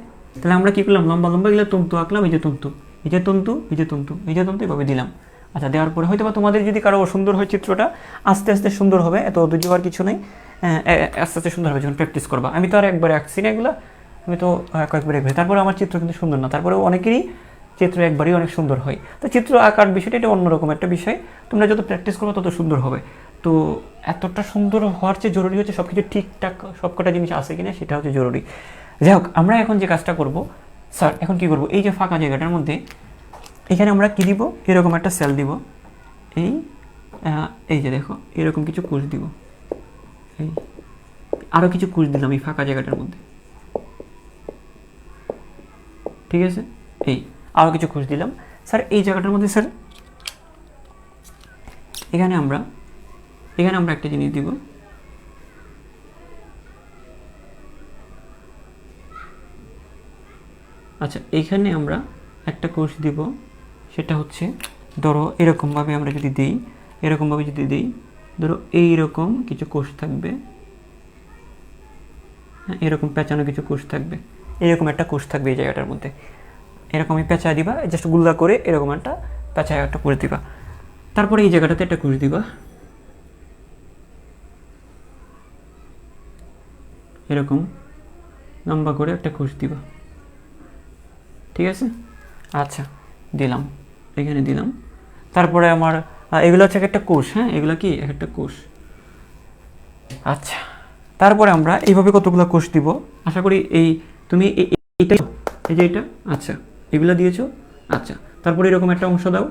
তাহলে আমরা কি করলাম, লম্বা লম্বা এগুলো তন্তু আঁকলাম, এই যে তন্তু, এই যে তন্তু, এই যে তন্তু, এই যে তন্তু, এভাবে দিলাম। আচ্ছা, দেওয়ার পরে হয়তো বা তোমাদের যদি কারো সুন্দর হয় চিত্রটা, আস্তে আস্তে সুন্দর হবে, এত ধৈর্য হওয়ার কিছু নেই, আস্তে আস্তে সুন্দর হবে যখন প্র্যাকটিস করবা। আমি তো আর একবারে আঁকছি না এগুলো, আমি তো কয়েকবার একবারে, তারপরে আমার চিত্র কিন্তু সুন্দর না, তারপরেও অনেকেরই চিত্র একবারই অনেক সুন্দর হয়। তো চিত্র আঁকার বিষয়টা এটা অন্যরকম একটা বিষয়, তোমরা যত প্র্যাকটিস করবো তত সুন্দর হবে। তো এতটা সুন্দর হওয়ার চেয়ে জরুরি হচ্ছে সব কিছু ঠিকঠাক সবকটা জিনিস আছে কিনা, সেটা হচ্ছে জরুরি। যাই হোক, আমরা এখন যে কাজটা করব স্যার, এখন কি করব, এই যে ফাঁকা জায়গাটার মধ্যে এখানে আমরা কি দিব, এরকম একটা সেল দিব, এই এই যে দেখো এরকম কিছু কোষ দিব, এই আরও কিছু কোষ দিলাম এই ফাঁকা জায়গাটার মধ্যে, ঠিক আছে, এই আরও কিছু কোষ দিলাম। স্যার এই জায়গাটার মধ্যে স্যার এখানে আমরা একটা জিনিস দিব, আচ্ছা এখানে আমরা একটা কোষ দিব, সেটা হচ্ছে ধরো এরকমভাবে আমরা যদি দিই, এরকমভাবে যদি দিই, ধরো এইরকম কিছু কোষ থাকবে, হ্যাঁ এরকম পেঁচানো কিছু কোষ থাকবে, এরকম একটা কোষ থাকবে এই জায়গাটার মধ্যে, এরকমই পেঁচা দিবা, জাস্ট গুল্লা করে এরকম একটা পেঁচা একটা করে দিবা। তারপরে এই জায়গাটাতে একটা কোষ দিবা, এরকম লম্বা করে একটা কোষ দিবা, ঠিক আছে। আচ্ছা দিলাম, এখানে দিলাম। তারপরে আমার এগুলো হচ্ছে একটা কোষ, হ্যাঁ এগুলো কি একটা কোষ। আচ্ছা, তারপরে আমরা এইভাবে কতগুলো কোষ দিব, আশা করি এই তুমি এইটা, এই যে এটা, আচ্ছা এগুলো দিয়েছো, আচ্ছা তারপরে এরকম একটা অংশ দাও,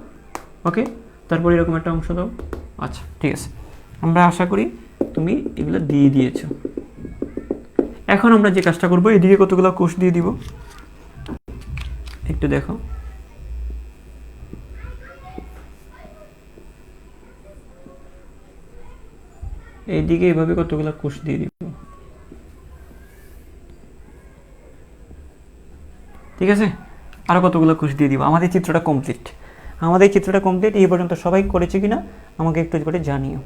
ওকে, তারপরে এরকম একটা অংশ দাও, আচ্ছা ঠিক আছে, আমরা আশা করি তুমি এগুলো দিয়ে দিয়েছো। এখন আমরা যে কাজটা করবো, এদিকে কতগুলো কোষ দিয়ে দিব, একটু দেখো, এইদিকে এইভাবে কতগুলো কোষ দিয়ে দিব, ঠিক আছে, আরও কতগুলো কোষ দিয়ে দিব, আমাদের চিত্রটা কমপ্লিট। এই পর্যন্ত সবাই করেছে কিনা আমাকে একটু করে জানিও।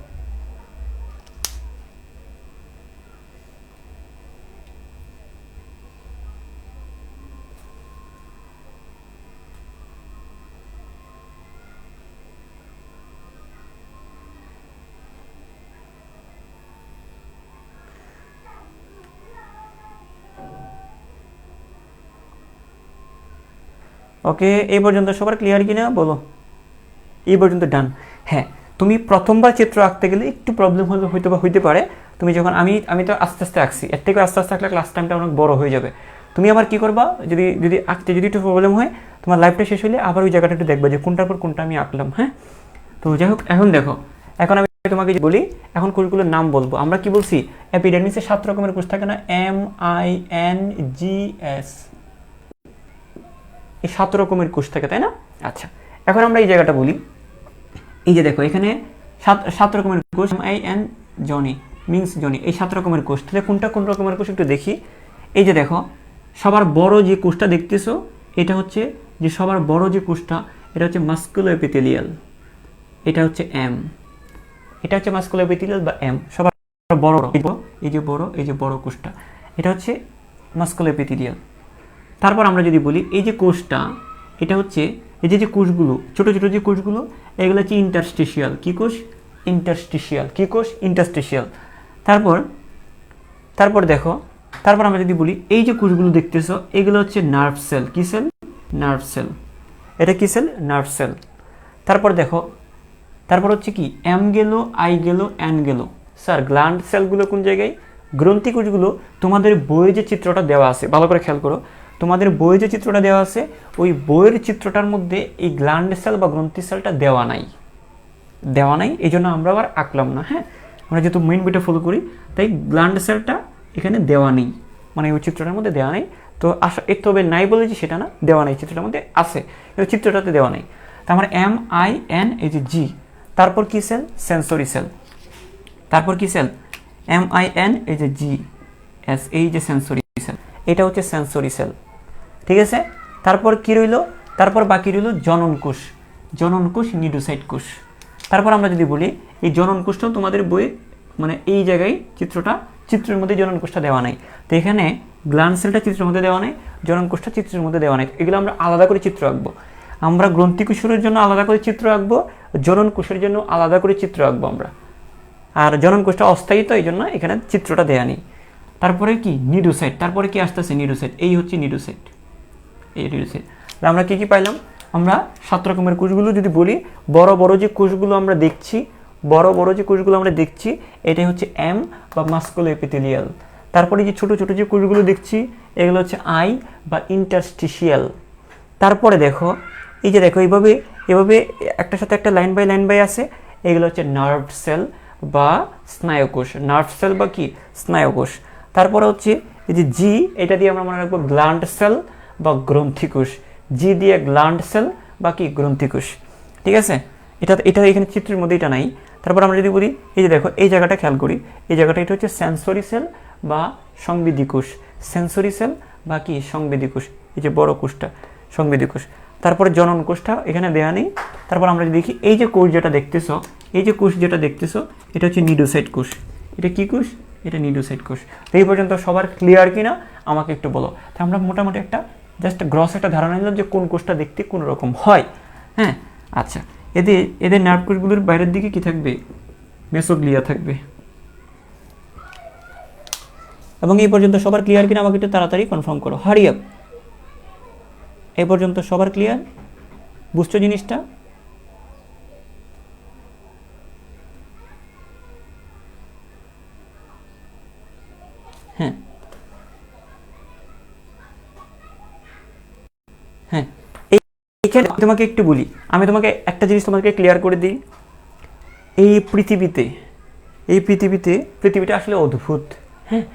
ওকে, এই পর্যন্ত সবার ক্লিয়ার কিনা বলো, এই পর্যন্ত ডান। হ্যাঁ, তুমি প্রথমবার চিত্র আঁকতে গেলে একটু প্রবলেম হইতে পারে, তুমি যখন আমি তো আস্তে আস্তে আঁকছি, এর থেকে আস্তে আস্তে আঁকলে ক্লাস টাইমটা অনেক বড় হয়ে যাবে। তুমি আবার কি করবা, যদি আঁকতে যদি একটু প্রবলেম হয়, তোমার লাইফটা শেষ হলে আবার ওই জায়গাটা একটু দেখবা যে কোনটার পর কোনটা আমি আঁকলাম। হ্যাঁ, তো যাই হোক, এখন দেখো, এখন আমি তোমাকে বলি, এখন কোষগুলোর নাম বলবো। আমরা কি বলছি, এপিডার্মিসে 7 রকমের কোষ থাকে না, MINGS, এই 7 রকমের কোষ থাকে, তাই না? আচ্ছা, এখন আমরা এই জায়গাটা বলি, এই যে দেখো এখানে সাত রকমের কোষ, MIN জনি মিন্স জনি, এই 7 রকমের কোষ। তাহলে কোনটা কোন রকমের কোষ একটু দেখি। এই যে দেখো সবার বড় যে কোষটা দেখতেছো, এটা হচ্ছে যে সবার বড় যে কোষটা, এটা হচ্ছে মাস্কুলো এপিথেলিয়াল, এটা হচ্ছে M, এটা হচ্ছে মাস্কুলো এপিথেলিয়াল বা M, সবার বড় এই যে বড় কোষটা, এটা হচ্ছে মাস্কুলো এপিথেলিয়াল। তারপর আমরা যদি বলি এই যে কোষটা, এটা হচ্ছে এই যে কোষগুলো, ছোট ছোট যে কোষগুলো, এগুলো হচ্ছে ইন্টারস্টিশিয়াল। কি কোষ? ইন্টারস্টিশিয়াল। কি কোষ? ইন্টারস্টিশিয়াল। তারপর দেখো, তারপর আমরা যদি বলি এই যে কোষগুলো দেখতেছো, এগুলো হচ্ছে নার্ভ সেল। কি সেল? Nerve sell. এটা কি সেল? Nerve sell. তারপর দেখো, তারপর হচ্ছে কি M গেল, I গেল, N গেল। স্যার গ্ল্যান্ড সেলগুলো কোন জায়গায়? গ্রন্থি কোষগুলো তোমাদের বইয়ে যে চিত্রটা দেওয়া আছে, ভালো করে খেয়াল করো, তোমাদের বইয়ে যে চিত্রটা দেওয়া আছে, ওই বইয়ের চিত্রটার মধ্যে এই গ্ল্যান্ড সেল বা গ্রন্থি সেলটা দেওয়া নাই, এই জন্য আমরা আবার আঁকলাম না। হ্যাঁ, আমরা যেহেতু মেইন বইটা ফলো করি, তাই গ্ল্যান্ড সেলটা এখানে দেওয়া নেই, মানে ওই চিত্রটার মধ্যে দেওয়া নেই। তো এর তবে নাই বলে যে সেটা না, দেওয়া নেই, চিত্রটার মধ্যে আছে, কিন্তু চিত্রটাতে দেওয়া নেই। তো আমার MIN এই যে G, তারপর কি সেল? Sensory sell. তারপর কি সেল? MIN এই যে GS, এই যে সেন্সরি সেল, এটা হচ্ছে সেন্সরি সেল। ঠিক আছে, তারপর কি রইল? তারপর বাকি রইল জনন কোষ। জনন কোষ, নিডোসাইট কোষ। তারপর আমরা যদি বলি এই জনন কোষটাও তোমাদের বইয়ে, মানে এই জায়গায় চিত্রের মধ্যে জনন কোষটা দেওয়া নাই। তো এখানে গ্ল্যান্ড সেলটা চিত্রের মধ্যে দেওয়া নেই, জনন কোষটা চিত্রের মধ্যে দেওয়া নেই। এগুলো আমরা আলাদা করে চিত্র আঁকবো। আমরা গ্রন্থি কোষের জন্য আলাদা করে চিত্র আঁকবো, জনন কোষের জন্য আলাদা করে চিত্র আঁকবো আমরা। আর জনন কোষটা অস্থায়ী, তো এই জন্য এখানে চিত্রটা দেওয়া নেই। তারপরে কি? নিডোসাইট। তারপরে কি আসতেছে? নিডোসাইট। এই হচ্ছে নিডোসাইট, এই নিডোসাইট। আমরা কি কি পাইলাম? আমরা 7 রকমের কোষগুলো যদি বলি, বড় বড় যে কোষগুলো আমরা দেখছি, এটাই হচ্ছে M বা মাস্কুলো এপিথেলিয়াল। তারপরে যে ছোট ছোট যে কোষগুলো দেখছি, এগুলো হচ্ছে I বা ইন্টারস্টিশিয়াল। তারপরে দেখো এই যে দেখো এইভাবে একটার সাথে একটা লাইন বাই আছে, এগুলো হচ্ছে নার্ভ সেল বা স্নায়ুকোষ। নার্ভ সেল বা কি? স্নায়ুকোষ। তারপরে হচ্ছে এই যে G, এটা দিয়ে আমরা মনে রাখবো গ্ল্যান্ড সেল বা গ্রন্থিকোষ। G দিয়ে গ্ল্যান্ড সেল বা কি? গ্রন্থিকোষ। ঠিক আছে, এটা এখানে চিত্রের মধ্যে এটা নাই। তারপর আমরা যদি বলি এই যে দেখো এই জায়গাটা খেয়াল করি, এই জায়গাটা এটা হচ্ছে সেন্সরি সেল বা সংবেদী কোষ। সেন্সরি সেল বা কি? সংবেদী কোষ। এই যে বড় কোষটা সংবেদী কোষ। তারপরে জনন কোষটা এখানে দেয়া নেই। তারপর আমরা যদি দেখি এই যে কোষ যেটা দেখতেছো, এটা হচ্ছে নিডোসাইট কোষ। এটা কি কোষ? এটা নিডোসাইট কোষ। তো এই পর্যন্ত সবার ক্লিয়ার কিনা আমাকে একটু বলো। তো আমরা মোটামুটি একটা জাস্ট গ্রস একটা ধারণা নিলাম যে কোন কোষটা দেখতে কোন রকম হয়। হ্যাঁ, আচ্ছা, এদের নার্ভ কোষগুলোর বাইরের দিকে কি থাকবে? মেসোগ্লিয়া থাকবে। এবং এই পর্যন্ত সবার ক্লিয়ার কিনা আমাকে একটু তাড়াতাড়ি কনফার্ম করো, হারি আপ। এই পর্যন্ত সবার ক্লিয়ার? বুঝছো জিনিসটা? হ্যাঁ হ্যাঁ, এইখানে তোমাকে একটু বলি, আমি তোমাকে একটা জিনিস তোমাকে ক্লিয়ার করে দিই। এই পৃথিবীটা আসলে অদ্ভুত। হ্যাঁ,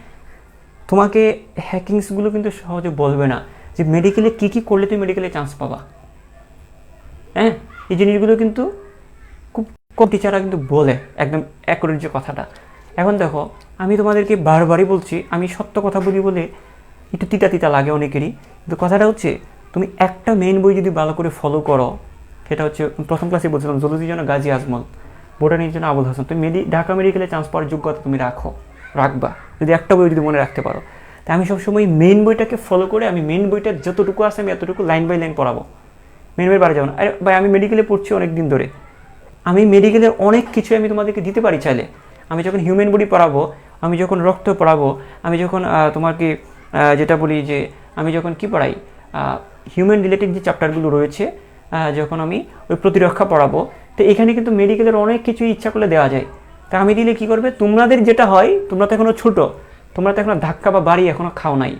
তোমাকে হ্যাকিংসগুলো কিন্তু সহজে বলবে না যে মেডিকেলে কী কী করলে তুমি মেডিকেলে চান্স পাবা। হ্যাঁ, এই জিনিসগুলো কিন্তু খুব কম টিচাররা কিন্তু বলে একদম অ্যাকুরেট যে কথাটা। এখন দেখো, আমি তোমাদেরকে বারবারই বলছি, আমি সত্য কথা বলি বলে একটু তিতা লাগে অনেকেরই, কিন্তু কথাটা হচ্ছে তুমি একটা মেইন বই যদি ভালো করে ফলো করো, সেটা হচ্ছে প্রথম ক্লাসে বলছিলাম জুলজির জন্য গাজী আজমল, বোটানির জন্য আবুল হাসান, তুমি ঢাকা মেডিকেলে চান্স পাওয়ার যোগ্যতা তুমি রাখবা যদি একটা বই যদি মনে রাখতে পারো। তাই আমি সবসময় মেইন বইটাকে ফলো করে, আমি মেইন বইটার যতটুকু আছে আমি এতটুকু লাইন বাই লাইন পড়াবো, মেইন বই বাড়ি যাবো না। আরে ভাই, আমি মেডিকেলে পড়ছি অনেক দিন ধরে, আমি মেডিকেলের অনেক কিছু আমি তোমাদেরকে দিতে পারি চাইলে। আমি যখন হিউম্যান বডি পড়াবো, আমি যখন রক্ত পড়াবো, আমি যখন তোমাকে যেটা বলি যে আমি যখন কি পড়াই, হিউম্যান রিলেটেড যে চ্যাপ্টারগুলো রয়েছে, যখন আমি ওই প্রতিরক্ষা পড়াবো, তো এখানে কিন্তু মেডিকেলের অনেক কিছু ইচ্ছা করলে দেওয়া যায়। তা আমি দিলে কি করবে? তোমাদের যেটা হয়, তোমরা তো এখনও ছোটো, তোমরা তো এখনও ধাক্কা বা বাড়ি এখনও খাও নাই,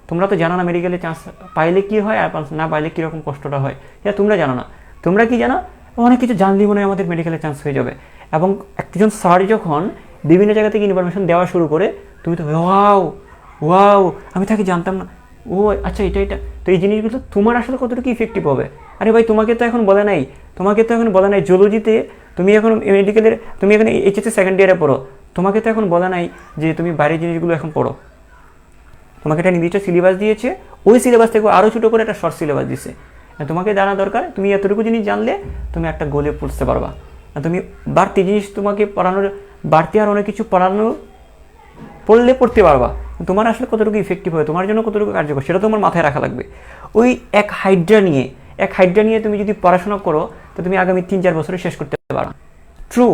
তোমরা তো জানো না মেডিকেলে চান্স পাইলে কী হয় আর না পাইলে কীরকম কষ্টটা হয়, এটা তোমরা জানো না। তোমরা কি জানো? অনেক কিছু জানলেই মনে হয় আমাদের মেডিকেলে চান্স হয়ে যাবে। এবং একজন স্যার যখন বিভিন্ন জায়গা থেকে ইনফরমেশন দেওয়া শুরু করে, তুমি তো ওয়াও আমি তাকে জানতাম না, ও আচ্ছা এটা। তো এই জিনিসগুলো তোমার আসলে কতটুকু ইফেক্টিভ হবে আরে ভাই তোমাকে তো এখন বলে নাই জুলজিতে তুমি এখন মেডিকেলের, তুমি এখন এইচএসসি সেকেন্ড ইয়ারে পড়ো, তোমাকে তো এখন বলা নাই যে তুমি বাইরের জিনিসগুলো এখন পড়ো। তোমাকে একটা নির্দিষ্ট সিলেবাস দিয়েছে, ওই সিলেবাস থেকে আরও ছোটো করে একটা শর্ট সিলেবাস দিচ্ছে। তোমাকে জানা দরকার, তুমি এতটুকু জিনিস জানলে তুমি একটা গোলে পড়তে পারবা। তুমি বাড়তি জিনিস তোমাকে পড়ানোর, বাড়তি আর অনেক কিছু পড়তে পারবা, তোমার আসলে কতটুকু ইফেক্টিভ হয়, তোমার জন্য কতটুকু কার্যকর, সেটা তোমার মাথায় রাখা লাগবে। ওই এক হাইড্রা নিয়ে তুমি যদি পড়াশোনা করো, তো তুমি আগামী 3-4 বছরে শেষ করতে পারো। ট্রু।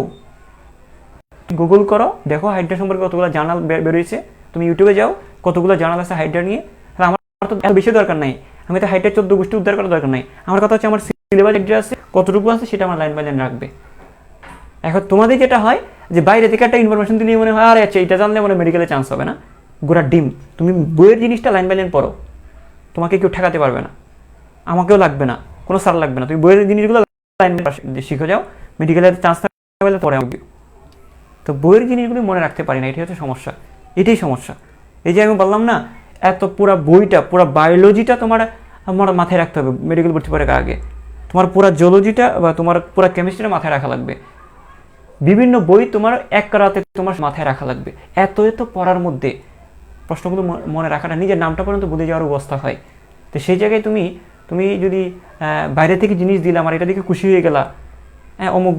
গুগল করো, দেখো হাইড্রা সম্পর্কে কতগুলো জার্নাল বেরোয়েছে, তুমি ইউটিউবে যাও, কতগুলো জার্নাল আছে হাইড্রা নিয়ে। আমার তো এত বেশি দরকার নাই, আমি তো হাইড্রা 14 গোষ্ঠী উদ্ধার করার দরকার নাই। আমার কথা হচ্ছে আমার সিলেবাস হাইড্রা আছে, কতটুকু আছে সেটা আমার লাইন বাই লাইন রাখবে। এখন তোমাদের যেটা হয় যে বাইরে থেকে একটা ইনফরমেশন দিলে মনে হয় আরে আচ্ছা এটা জানলে মনে মেডিকেলে চান্স হবে না, গোড়া ডিম। তুমি বইয়ের জিনিসটা লাইন বাই লাইন পড়ো, তোমাকে কেউ ঠেকাতে পারবে না, আমাকেও লাগবে না, কোনো সার লাগবে না। তুমি বইয়ের জিনিসগুলো লাইন শিখে যাও, মেডিকেলের চান্স থাকলে পরে আসবে। তো বইয়ের জিনিসগুলি মনে রাখতে পারি না, এটাই হচ্ছে সমস্যা, এটাই সমস্যা। এই যে আমি বললাম না, এত পুরা বইটা, পুরা বায়োলজিটা তোমার মাথায় রাখতে হবে মেডিকেল ভর্তি পড়ার আগে, তোমার পুরা জিওলজিটা বা তোমার পুরা কেমিস্ট্রিটা মাথায় রাখা লাগবে, বিভিন্ন বই তোমার এক রাতে তোমার মাথায় রাখা লাগবে। এত পড়ার মধ্যে প্রশ্নগুলো মনে রাখাটা, নিজের নামটা পর্যন্ত ভুলে যাওয়ার অবস্থা হয়। তো সেই জায়গায় তুমি যদি বাইরে থেকে জিনিস দিলাম আর এটা দেখে খুশি হয়ে গেলা, হ্যাঁ অমুক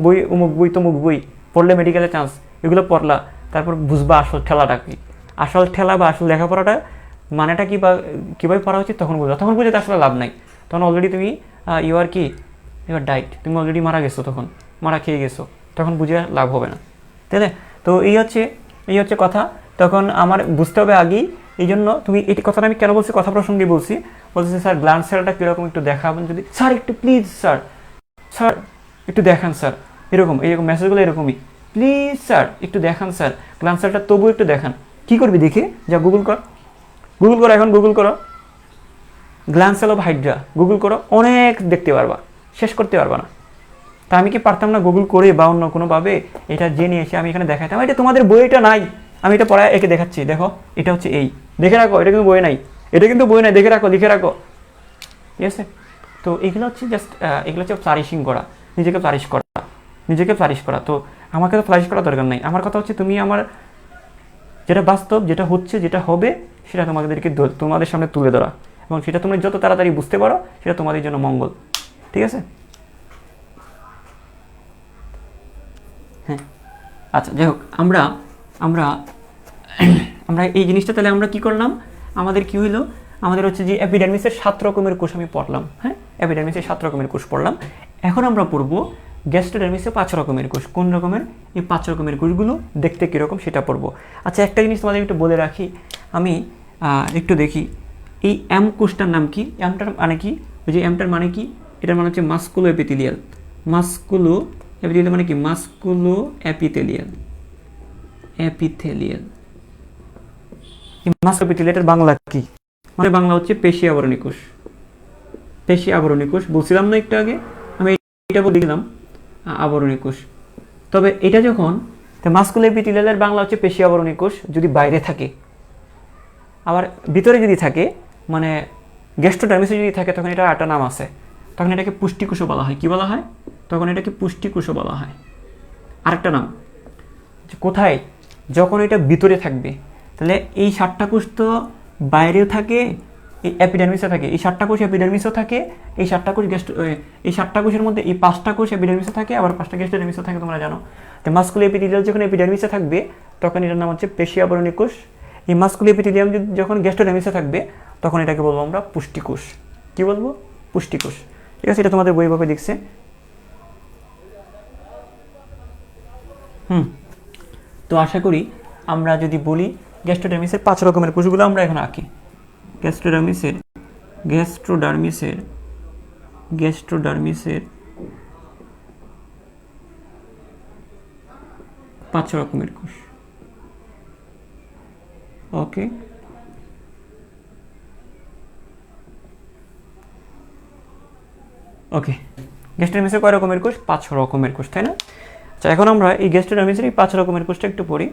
বই তমুক বই পড়লে মেডিকেলে চান্স, এগুলো পড়লা, তারপর বুঝবা আসল ঠেলাটা কি, আসল ঠেলা বা আসল লেখাপড়াটা মানেটা কি বা কীভাবে পড়া উচিত, তখন বুঝবা। তখন বুঝে তো আসলে লাভ নাই, তখন অলরেডি তুমি ইউর ডাইট, তুমি অলরেডি মারা গেছো, তখন মারা খেয়ে গেছো, তখন বুঝে লাভ হবে না, তাই না? তো এই হচ্ছে কথা। তখন আমার বুঝতে হবে আগেই, এই জন্য তুমি এই কথাটা আমি কেন বলছি, কথা প্রসঙ্গে বলছি স্যার গ্ল্যান্ড সেলটা কীরকম একটু দেখাবেন যদি, স্যার একটু প্লিজ স্যার একটু দেখান স্যার, এরকম মেসেজগুলো এরকমই, প্লিজ স্যার একটু দেখান স্যার গ্ল্যান্ড সেলটা, তবু একটু দেখান। কী করবি দেখে যা গুগল করো, এখন গুগল করো gland cell of Hydra, Google করো, অনেক দেখতে পারবা, শেষ করতে পারবা না। তা আমি কি পারতাম না গুগল করে বা অন্য কোনোভাবে এটা জেনে এসে আমি এখানে দেখাতাম, এটা তোমাদের বইটা নাই, আমি এটা পড়ায় একে দেখাচ্ছি, দেখো এটা হচ্ছে এই, দেখে রাখো, এটা কিন্তু বই নাই, দেখে রাখো, লিখে রাখো, ঠিক আছে? তো এগুলো হচ্ছে জাস্ট এগুলো হচ্ছে ফ্লারিশিং করা, নিজেকে ফ্লারিশ করা। তো আমাকে তো ফ্লারিশ করা দরকার নাই, আমার কথা হচ্ছে তুমি আমার যেটা বাস্তব, যেটা হচ্ছে, যেটা হবে, সেটা তোমাদের সামনে তুলে ধরা, এবং সেটা তোমরা যত তাড়াতাড়ি বুঝতে পারো সেটা তোমাদের জন্য মঙ্গল, ঠিক আছে? হ্যাঁ আচ্ছা, যাই হোক, আমরা এই জিনিসটা তাহলে আমরা কি করলাম, আমাদের কি হইলো, আমাদের হচ্ছে যে এপিডার্মিসের 7 রকমের কোষ আমি পড়লাম, হ্যাঁ এপিডার্মিসের 7 রকমের কোষ পড়লাম। এখন আমরা পড়বো গ্যাস্ট্রোডার্মিসে 5 রকমের কোষ। কোন রকমের? এই 5 রকমের কোষগুলো দেখতে কীরকম সেটা পড়বো। আচ্ছা, একটা জিনিস তোমাদের একটু বলে রাখি, আমি একটু দেখি এই এম কোষটার নাম কি, এমটার মানে কি, ওই যে এমটার মানে কি, এটার মানে হচ্ছে মাস্কুলো এপিথেলিয়াল। মাস্কুলো এপিথেলিয়াল মানে কি, মাস্কুলো এপিথেলিয়াল, মাস্কুলো এপিথেলিয়ালের বাংলা কি, মানে বাংলা হচ্ছে পেশি আবরণী কোষ। পেশি আবরণী কোষ বলছিলাম না একটু আগে, আমি এটা বলে দিলাম আবরণী কোষ। তবে এটা যখন মাস্কুলো এপিথেলিয়ালের বাংলা হচ্ছে পেশি আবরণী কোষ যদি বাইরে থাকে, আবার ভিতরে যদি থাকে মানে গ্যাস্ট্রোডার্মিসে যদি থাকে, তখন এটা একটা নাম আছে, তখন এটাকে পুষ্টিকোষও বলা হয়। কি বলা হয়? তখন এটাকে পুষ্টিকোষও বলা হয়। আরেকটা নাম কোথায়, যখন এটা ভিতরে থাকবে, তাহলে এই 7টা কোষ তো বাইরেও থাকে, এই এপিডার্মিসে থাকে, এই 7টা কোষ এপিডার্মিসও থাকে, এই 7টা কোষ এই 7টা কোষের মধ্যে এই 5টা কোষ এপিডার্মিসে থাকে, আবার 5টা গ্যাস্ট্রোডার্মিসে থাকে, তোমরা জানো। তো মাস্কুলো এপিথেলিয়াল যখন এপিডার্মিসে থাকবে, তখন এটার নাম হচ্ছে পেশি আবরণী কোষ। এই মাস্কুলো এপিথেলিয়াম যখন গ্যাস্ট্রোডার্মিসে থাকবে, তখন এটাকে বলবো আমরা পুষ্টিকোষ। কি বলবো? পুষ্টিকোষ, ঠিক আছে? এটা তোমাদের বইভাবে দেখছে। তো আশা করি আমরা যদি বলি গ্যাস্ট্রোডার্মিসের 5 রকমের কোষগুলো আমরা এখন আঁকি। গ্যাস্ট্রোডার্মিসের 5 রকমের কোষ। ওকে, গ্যাস্ট্রোডার্মিসের কয় রকমের কোষ? 5 রকমের কোষ, তাই না? আচ্ছা, এখন আমরা এই গ্যাস্ট্রোডার্মিসের এই 5 রকমের কোষটা একটু পড়ি।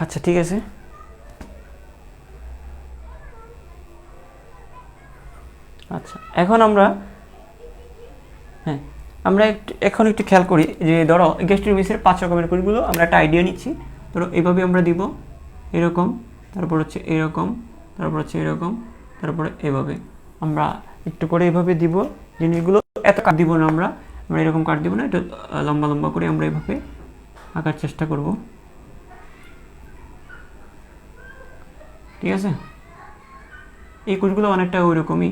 আচ্ছা ঠিক আছে, আচ্ছা এখন আমরা এখন একটু খেয়াল করি যে ধরো গ্যাস্ট্রোমিসের 5 রকমের কোষগুলো আমরা একটা আইডিয়া নিচ্ছি। ধরো এইভাবে আমরা দিব, এরকম, তারপর হচ্ছে এরকম, তারপর হচ্ছে এরকম, তারপরে এভাবে আমরা একটু করে এভাবে দিব। জিনিসগুলো এত কাট দিব না, আমরা এরকম কাট দিব না, একটু লম্বা লম্বা করে আমরা এভাবে আঁকার চেষ্টা করব। ঠিক আছে, এই কোষগুলো অনেকটা ওই রকমই।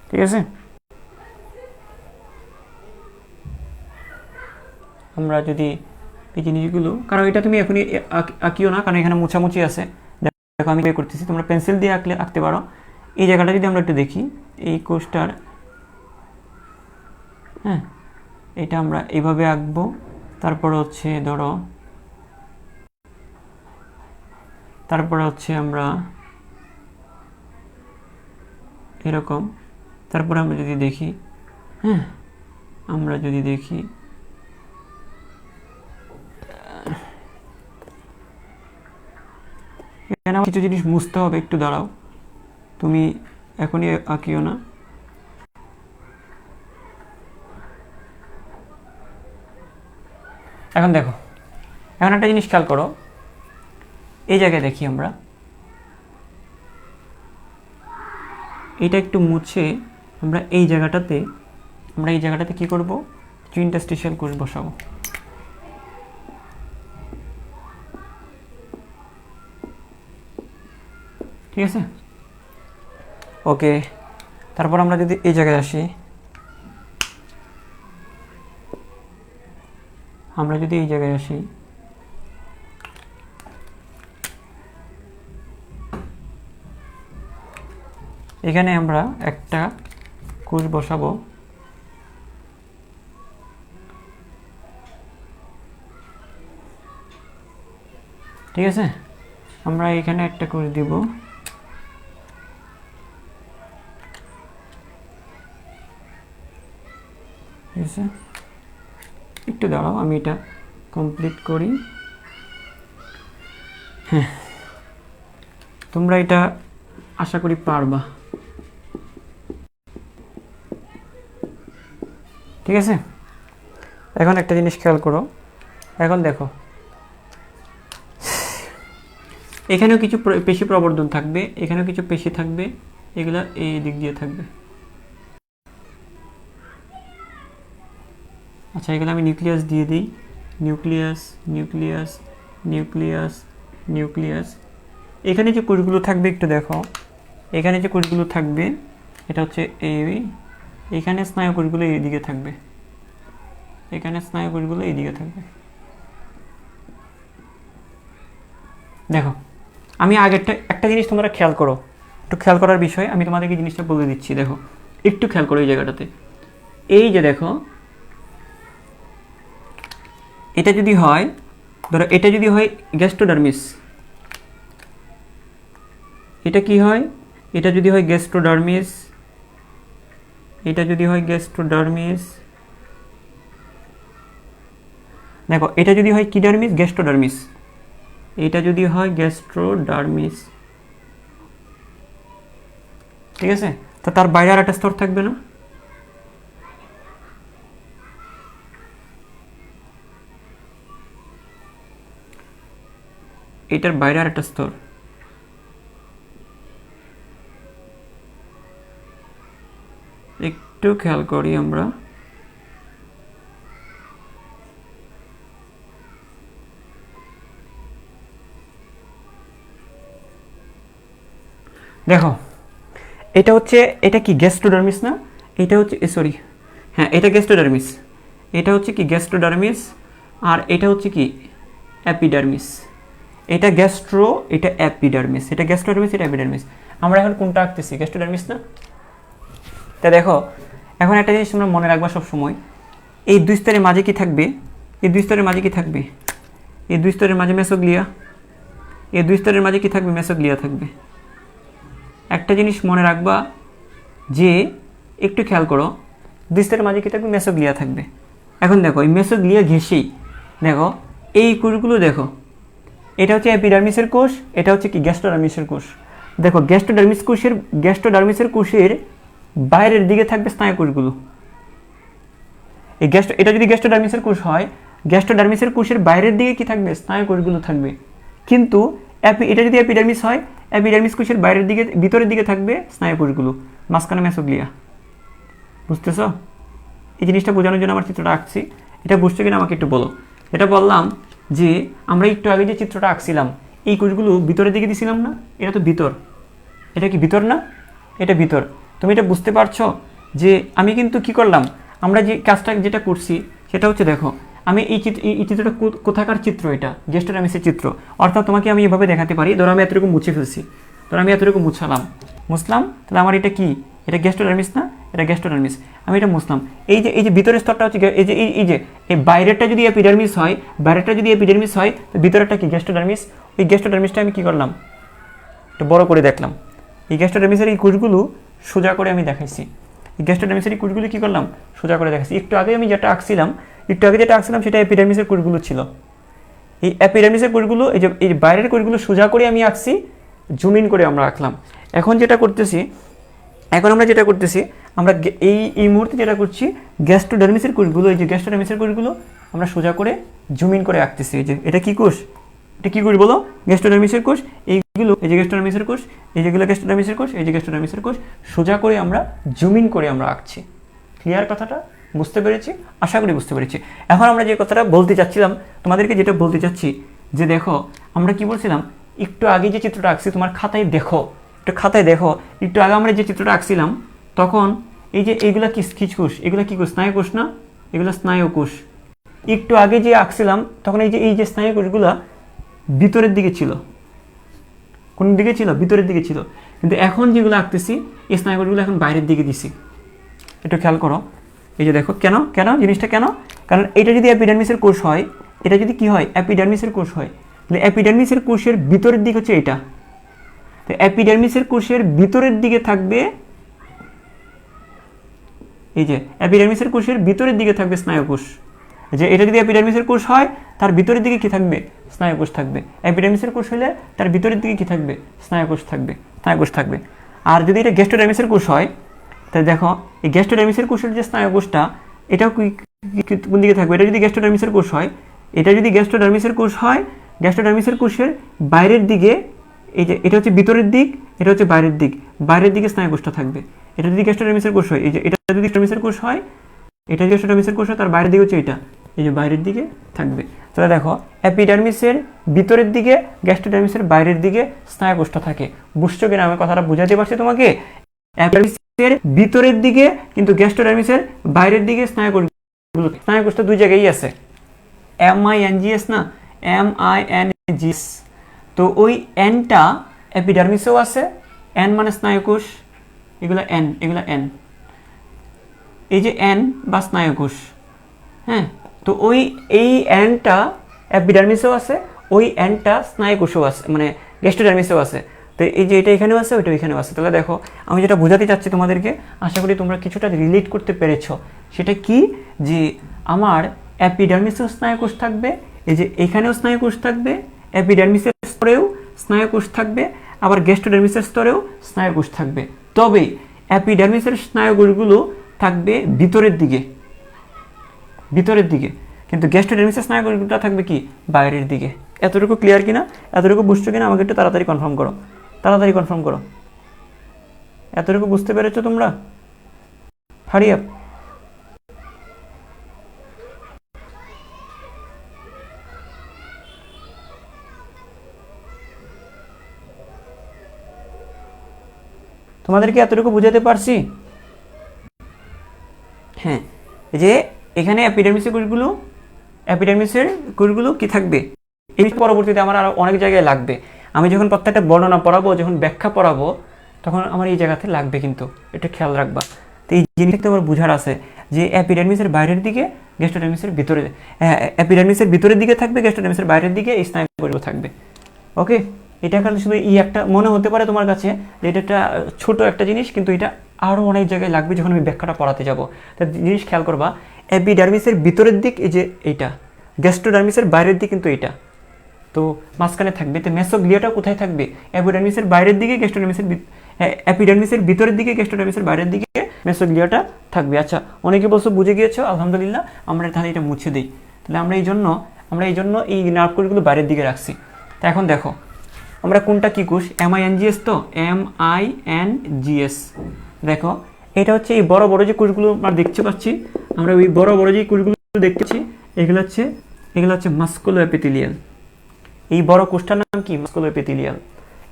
ঠিক আছে, আমরা যদি এই জিনিসগুলো, কারণ এটা তুমি এখনই আঁকিও না, কারণ এখানে মোছামুছি আছে। দেখো আমি বের করতেছি, তোমরা পেন্সিল দিয়ে আঁকতে পারো। এই জায়গাটা যদি আমরা একটু দেখি, এই কোষটার, হ্যাঁ এটা আমরা এইভাবে আঁকবো। তারপরে হচ্ছে ধরো, তারপরে হচ্ছে আমরা এরকম, তারপরে আমরা যদি দেখি, হ্যাঁ আমরা যদি দেখি এখানে কিছু জিনিস মুছতে হবে, একটু দাঁড়াও, তুমি এখনই আঁকিও না। এখন দেখো, এখন একটা জিনিস খেয়াল করো, এই জায়গায় দেখি আমরা এটা একটু মুছে আমরা এই জায়গাটাতে কি করব, ইন্টারস্টিশিয়াল কোষ বসাবো। ঠিক আছে, ওকে। তারপর আমরা যদি এই জায়গায় আসি, এখানে আমরা একটা কোষ বসাবো। ঠিক আছে, আমরা এখানে একটা কোষ দিব। ঠিক আছে, একটু দাঁড়াও, আমি এটা কমপ্লিট করি। হ্যাঁ, তোমরা এটা আশা করি পারবা। ঠিক আছে, এখন একটা জিনিস খেয়াল করো, এখন দেখো এখানেও কিছু পেশি প্রবর্ধন থাকবে, এখানেও কিছু পেশি থাকবে, এগুলা এই দিক দিয়ে থাকবে। আচ্ছা, এগুলো আমি নিউক্লিয়াস দিয়ে দিই, নিউক্লিয়াস নিউক্লিয়াস নিউক্লিয়াস নিউক্লিয়াস। এখানে যে কোষগুলো থাকবে একটু দেখো, এখানে যে কোষগুলো থাকবে এটা হচ্ছে এখানে স্নায়ু কোষগুলো এইদিকে থাকবে, এখানে স্নায়ু কোষগুলো এইদিকে থাকবে। দেখো আমি আগেরটা একটা জিনিস তোমরা খেয়াল করো, একটু খেয়াল করার বিষয় আমি তোমাদেরকে জিনিসটা বলে দিচ্ছি। দেখো একটু খেয়াল করো এই জায়গাটাতে, এই যে দেখো এটা যদি হয়, ধরো এটা যদি হয় গ্যাস্ট্রোডার্মিস, এটা কি হয়, এটা যদি হয় গ্যাস্ট্রোডার্মিস, এটা যদি হয় গ্যাস্ট্রোডার্মিস, দেখো এটা যদি হয় কি ডার্মিস, গ্যাস্ট্রোডার্মিস, এটা যদি হয় গ্যাস্ট্রোডার্মিস। ঠিক আছে, তো তার বাইরে আর একটা স্তর থাকবে না, এটার বাইরে আর একটা স্তর। একটু খেয়াল করি আমরা, দেখো এটা হচ্ছে, এটা কি গ্যাস্ট্রোডার্মিস না, এটা হচ্ছে সরি, হ্যাঁ এটা গ্যাস্ট্রোডার্মিস, এটা হচ্ছে কি গ্যাস্ট্রোডার্মিস, আর এটা হচ্ছে কি অ্যাপিডার্মিস। এটা গ্যাস্ট্রো, এটা অ্যাপিডার্মিস, এটা গ্যাস্ট্রোডার্মিস, এটা অ্যাপিডার্মিস। আমরা এখন কোনটা আঁকতেছি, গ্যাস্ট্রোডার্মিস না। তা দেখো এখন একটা জিনিস তোমরা মনে রাখবা সবসময়, এই দুই স্তরের মাঝে কি থাকবে, এই দুই স্তরের মাঝে কি থাকবে, এই দুই স্তরের মাঝে মেসোগ্লিয়া, এই দুই স্তরের মাঝে কি থাকবে, মেসোগ্লিয়া থাকবে। একটা জিনিস মনে রাখবা যে একটু খেয়াল করো, ডিস্কের মাঝে কি থাকবে? মেসোগ্লিয়া থাকবে। এখন দেখো এই মেসোগ্লিয়া ঘেঁষেই দেখো এই কোষগুলো দেখো, এটা হচ্ছে এপিডার্মিসের কোষ, এটা হচ্ছে কি গ্যাস্ট্রোডার্মিসের কোষ। দেখো গ্যাস্ট্রোডার্মিসের কোষের বাইরের দিকে থাকবে স্নায়ু কোষগুলো। এটা যদি গ্যাস্ট্রোডার্মিসের কোষ হয়, গ্যাস্ট্রোডার্মিসের কোষের বাইরের দিকে কি থাকবে? স্নায়ু কোষগুলো থাকবে। কিন্তু এটা যদি এপিডার্মিস হয়, এপিডার্মিস কোষের বাইরের দিকে ভিতরের দিকে থাকবে স্নায়ু কোষগুলো, মাঝখানে মেসোগ্লিয়া। বুঝতেছো? এই জিনিসটা বোঝানোর জন্য আমার চিত্রটা আঁকছি। এটা বুঝছো কিনা আমাকে একটু বলো। এটা বললাম যে আমরা একটু আগে যে চিত্রটা আঁকছিলাম, এই কোষগুলো ভিতরের দিকে দিছিলাম না? এটা তো ভিতর, এটা কি ভিতর না? এটা ভিতর। তুমি এটা বুঝতে পারছো যে আমি কিন্তু কি করলাম, আমরা যে কাজটা যেটা করছি সেটা হচ্ছে দেখো, আমি এই চিত্রটা কোথাকার চিত্র? এটা গ্যাস্ট্রোডার্মিসের চিত্র। অর্থাৎ তোমাকে আমি এভাবে দেখাতে পারি, ধরো আমি এতটুকু মুছে ফেলছি, ধরো আমি এতটুকু মুছলাম, তাহলে আমার এটা কি? এটা গ্যাস্ট্রোডার্মিস না? এটা গ্যাস্ট্রোডার্মিস। আমি এটা মুছলাম। এই যে ভিতরের স্তরটা হচ্ছে এই বাইরেরটা যদি এপিডার্মিস হয়, তো ভিতরেরটা কি? গ্যাস্ট্রোডার্মিস। ওই গ্যাস্ট্রোডার্মিসটা আমি কি করলাম? একটু বড় করে দেখলাম। এই গ্যাস্ট্রোডার্মিসের এই কোষগুলো সোজা করে আমি দেখাইছি। এই গ্যাস্ট্রোডার্মিসের এই কোষগুলো কি করলাম? সোজা করে দেখাইছি। একটু আগে যেটা আঁকছিলাম সেটা এপিডার্মিসের কোষগুলো ছিল। এই এপিডার্মিসের কোষগুলো, এই বাইরের কোষগুলো সোজা করে আমি আঁকছি, জুম ইন করে আমরা আঁকলাম। এখন আমরা যেটা করতেছি, আমরা এই মুহূর্তে যেটা করছি, গ্যাস্ট্রোডার্মিসের কোষগুলো, এই যে গ্যাস্ট্রোডার্মিসের কোষগুলো আমরা সোজা করে জুম ইন করে আঁকতেছি। এই যে এটা কি কোষ? এটা কি কোষ বলো? গ্যাস্ট্রোডার্মিসের কোষ। এইগুলো এই যে গ্যাস্ট্রোডার্মিসের কোষ, এই যেগুলো গ্যাস্ট্রোডার্মিসের কোষ, এই যে গ্যাস্ট্রোডার্মিসের কোষ, সোজা করে আমরা জুম ইন করে আমরা আঁকছি। ক্লিয়ার কথাটা? বুঝতে পেরেছি? আশা করি বুঝতে পেরেছি। এখন আমরা যে কথাটা বলতে চাচ্ছিলাম, তোমাদেরকে যেটা বলতে চাচ্ছি যে দেখো, আমরা কি বলছিলাম, একটু আগে যে চিত্রটা আঁকছি, তোমার খাতায় দেখো, একটু আগে আমরা যে চিত্রটা আঁকছিলাম, তখন এই যে এইগুলা কি কোষ? এগুলা কি কোষ? স্নায়ু কোষ না? এগুলো স্নায়ু কোষ। একটু আগে যে আঁকছিলাম, তখন এই যে স্নায়ু কোষগুলা ভিতরের দিকে ছিল। কোন দিকে ছিল? ভিতরের দিকে ছিল। কিন্তু এখন যেগুলো আঁকতেছি, এই স্নায়ু কোষগুলো এখন বাইরের দিকে দিছি। একটু খেয়াল করো, এই যে দেখো, কেন জিনিসটা কেন? কারণ এটা যদি এপিডার্মিসের কোষ হয়, এটা যদি কি হয়? এপিডার্মিসের কোষ হয়, তাহলে এপিডার্মিসের কোষের ভিতরের দিক হচ্ছে এটা। তো এপিডার্মিসের কোষের ভিতরের দিকে থাকবে, এই যে এপিডার্মিসের কোষের ভিতরের দিকে থাকবে স্নায়ু কোষ। যে এটা যদি এপিডার্মিসের কোষ হয়, তার ভিতরের দিকে কি থাকবে? স্নায়ু কোষ থাকবে। এপিডার্মিসের কোষ হলে তার ভিতরের দিকে কি থাকবে? স্নায়ু কোষ থাকবে। আর যদি এটা গ্যাস্ট্রোডার্মিসের কোষ হয়, তাহলে দেখো এই গ্যাস্ট্রোডার্মিসের কোষের যে স্নায়ু কোষটা, এটাও কোন দিকে থাকবে? এটা যদি গ্যাস্ট্রোডার্মিসের কোষ হয়, গ্যাস্ট্রোডার্মিসের কোষের বাইরের দিকে, এই যে এটা হচ্ছে ভিতরের দিক, এটা হচ্ছে বাইরের দিকে স্নায়ু কোষটা থাকবে। এটা যদি গ্যাস্ট্রোডার্মিসের কোষ হয়, এই যে এটা যদি গ্যাস্ট্রোডার্মিসের কোষ হয়, তার বাইরের দিকে হচ্ছে এটা, এই যে বাইরের দিকে থাকবে। তাহলে দেখো এপিডার্মিসের ভিতরের দিকে, গ্যাস্ট্রোডার্মিসের বাইরের দিকে স্নায়ু কোষটা থাকে। বুঝছো কিনা? আমি কথাটা বুঝাতে পারছি তোমাকে? এপিডার্মিসের ভিতরের দিকে, কিন্তু গ্যাস্ট্রোডার্মিসের বাইরের দিকে স্নায়ু কোষটা দুই জায়গায় আছে। MINGS না, MINGS। তো ওই এনটা এপিডার্মিসেও আছে, এন মানে স্নায়ু কোষ, এগুলো এন, এই যে এন বা স্নায়ু কোষ। হ্যাঁ, তো এই এনটা এপিডার্মিসেও আছে, ওই এনটা স্নায়ু কোষেও আছে, মানে গ্যাস্ট্রোডার্মিসেও আছে। তো এই যে এটা এখানেও আছে, ওইটা এখানেও আছে। তাহলে দেখো আমি যেটা বোঝাতে চাচ্ছি তোমাদেরকে, আশা করি তোমরা কিছুটা রিলেট করতে পেরেছো। সেটা কি? যে আমার এপিডার্মিসেও স্নায়ু কোষ থাকবে, এই যে এখানেও স্নায়ু কোষ থাকবে, এপিডার্মিসের স্তরেও স্নায়ু কোষ থাকবে, আবার গ্যাস্ট্রোডার্মিসের স্তরেও স্নায়ু কোষ থাকবে। তবে এপিডার্মিসের স্নায়ু কোষগুলো থাকবে ভিতরের দিকে, কিন্তু গ্যাস্ট্রোডার্মিসের স্নায়ু কোষগুলো থাকবে কি? বাইরের দিকে। এতটুকু ক্লিয়ার কিনা? এতটুকু বুঝছো কিনা? আমাকে একটু তাড়াতাড়ি কনফার্ম করো। এতটুকু বুঝতে পেরেছো তোমরা? Hurry up. তোমাদেরকে এতটুকু বুঝাতে পারছি? হ্যাঁ, যে এখানে এপিডার্মিসের কোষগুলো কি থাকবে? এই পরবর্তীতে আমার আরো অনেক জায়গায় লাগবে। আমি যখন প্রত্যেকটা বর্ণনা পড়াবো, যখন ব্যাখ্যা পড়াবো, তখন আমার এই জায়গাতে লাগবে, কিন্তু এটা খেয়াল রাখবা। তো এই জিনিসটা আমার বুঝার আছে যে এপিডার্মিসের বাইরের দিকে, গ্যাস্ট্রোডার্মিসের ভিতরে, এপিডার্মিসের ভিতরের দিকে থাকবে, গ্যাস্ট্রোডার্মিসের বাইরের দিকে এই স্নায়ু কোষগুলো থাকবে। ওকে, এটা কারণে শুধু একটা মনে হতে পারে তোমার কাছে যে এটা একটা ছোট একটা জিনিস, কিন্তু এটা আরও অনেক জায়গায় লাগবে যখন আমি ব্যাখ্যাটা পড়াতে যাব। তা জিনিস খেয়াল করবা, এপিডার্মিসের ভিতরের দিক এই যে এইটা, গ্যাস্ট্রোডার্মিসের বাইরের দিক কিন্তু এইটা, তো মাঝখানে থাকবে। তো মেসোগ্লিয়াটা কোথায় থাকবে? এপিডার্মিসের বাইরের দিকে, এপিডার্মিসের ভিতরের দিকে, গ্যাস্ট্রোডার্মিসের বাইরের দিকে মেসোগ্লিয়াটা থাকবে। আচ্ছা, অনেকে বলছো বুঝে গিয়েছো, আলহামদুলিল্লাহ। আমরা তাহলে এটা মুছে দিই। তাহলে আমরা এই জন্য এই নার্ভ কোষগুলো বাইরের দিকে রাখছি। তা এখন দেখো আমরা কোনটা কি কোষ, MINGS, তো MINGS। দেখো এটা হচ্ছে এই বড় বড় যে কোষগুলো আমরা দেখতে পাচ্ছি, আমরা ওই বড় বড় যে কোষগুলো দেখতেছি, এগুলো হচ্ছে মাস্কুলো এপিথেলিয়াল। এই বড় কোষটার নাম কি? মাস্কুলো এপিথেলিয়াল।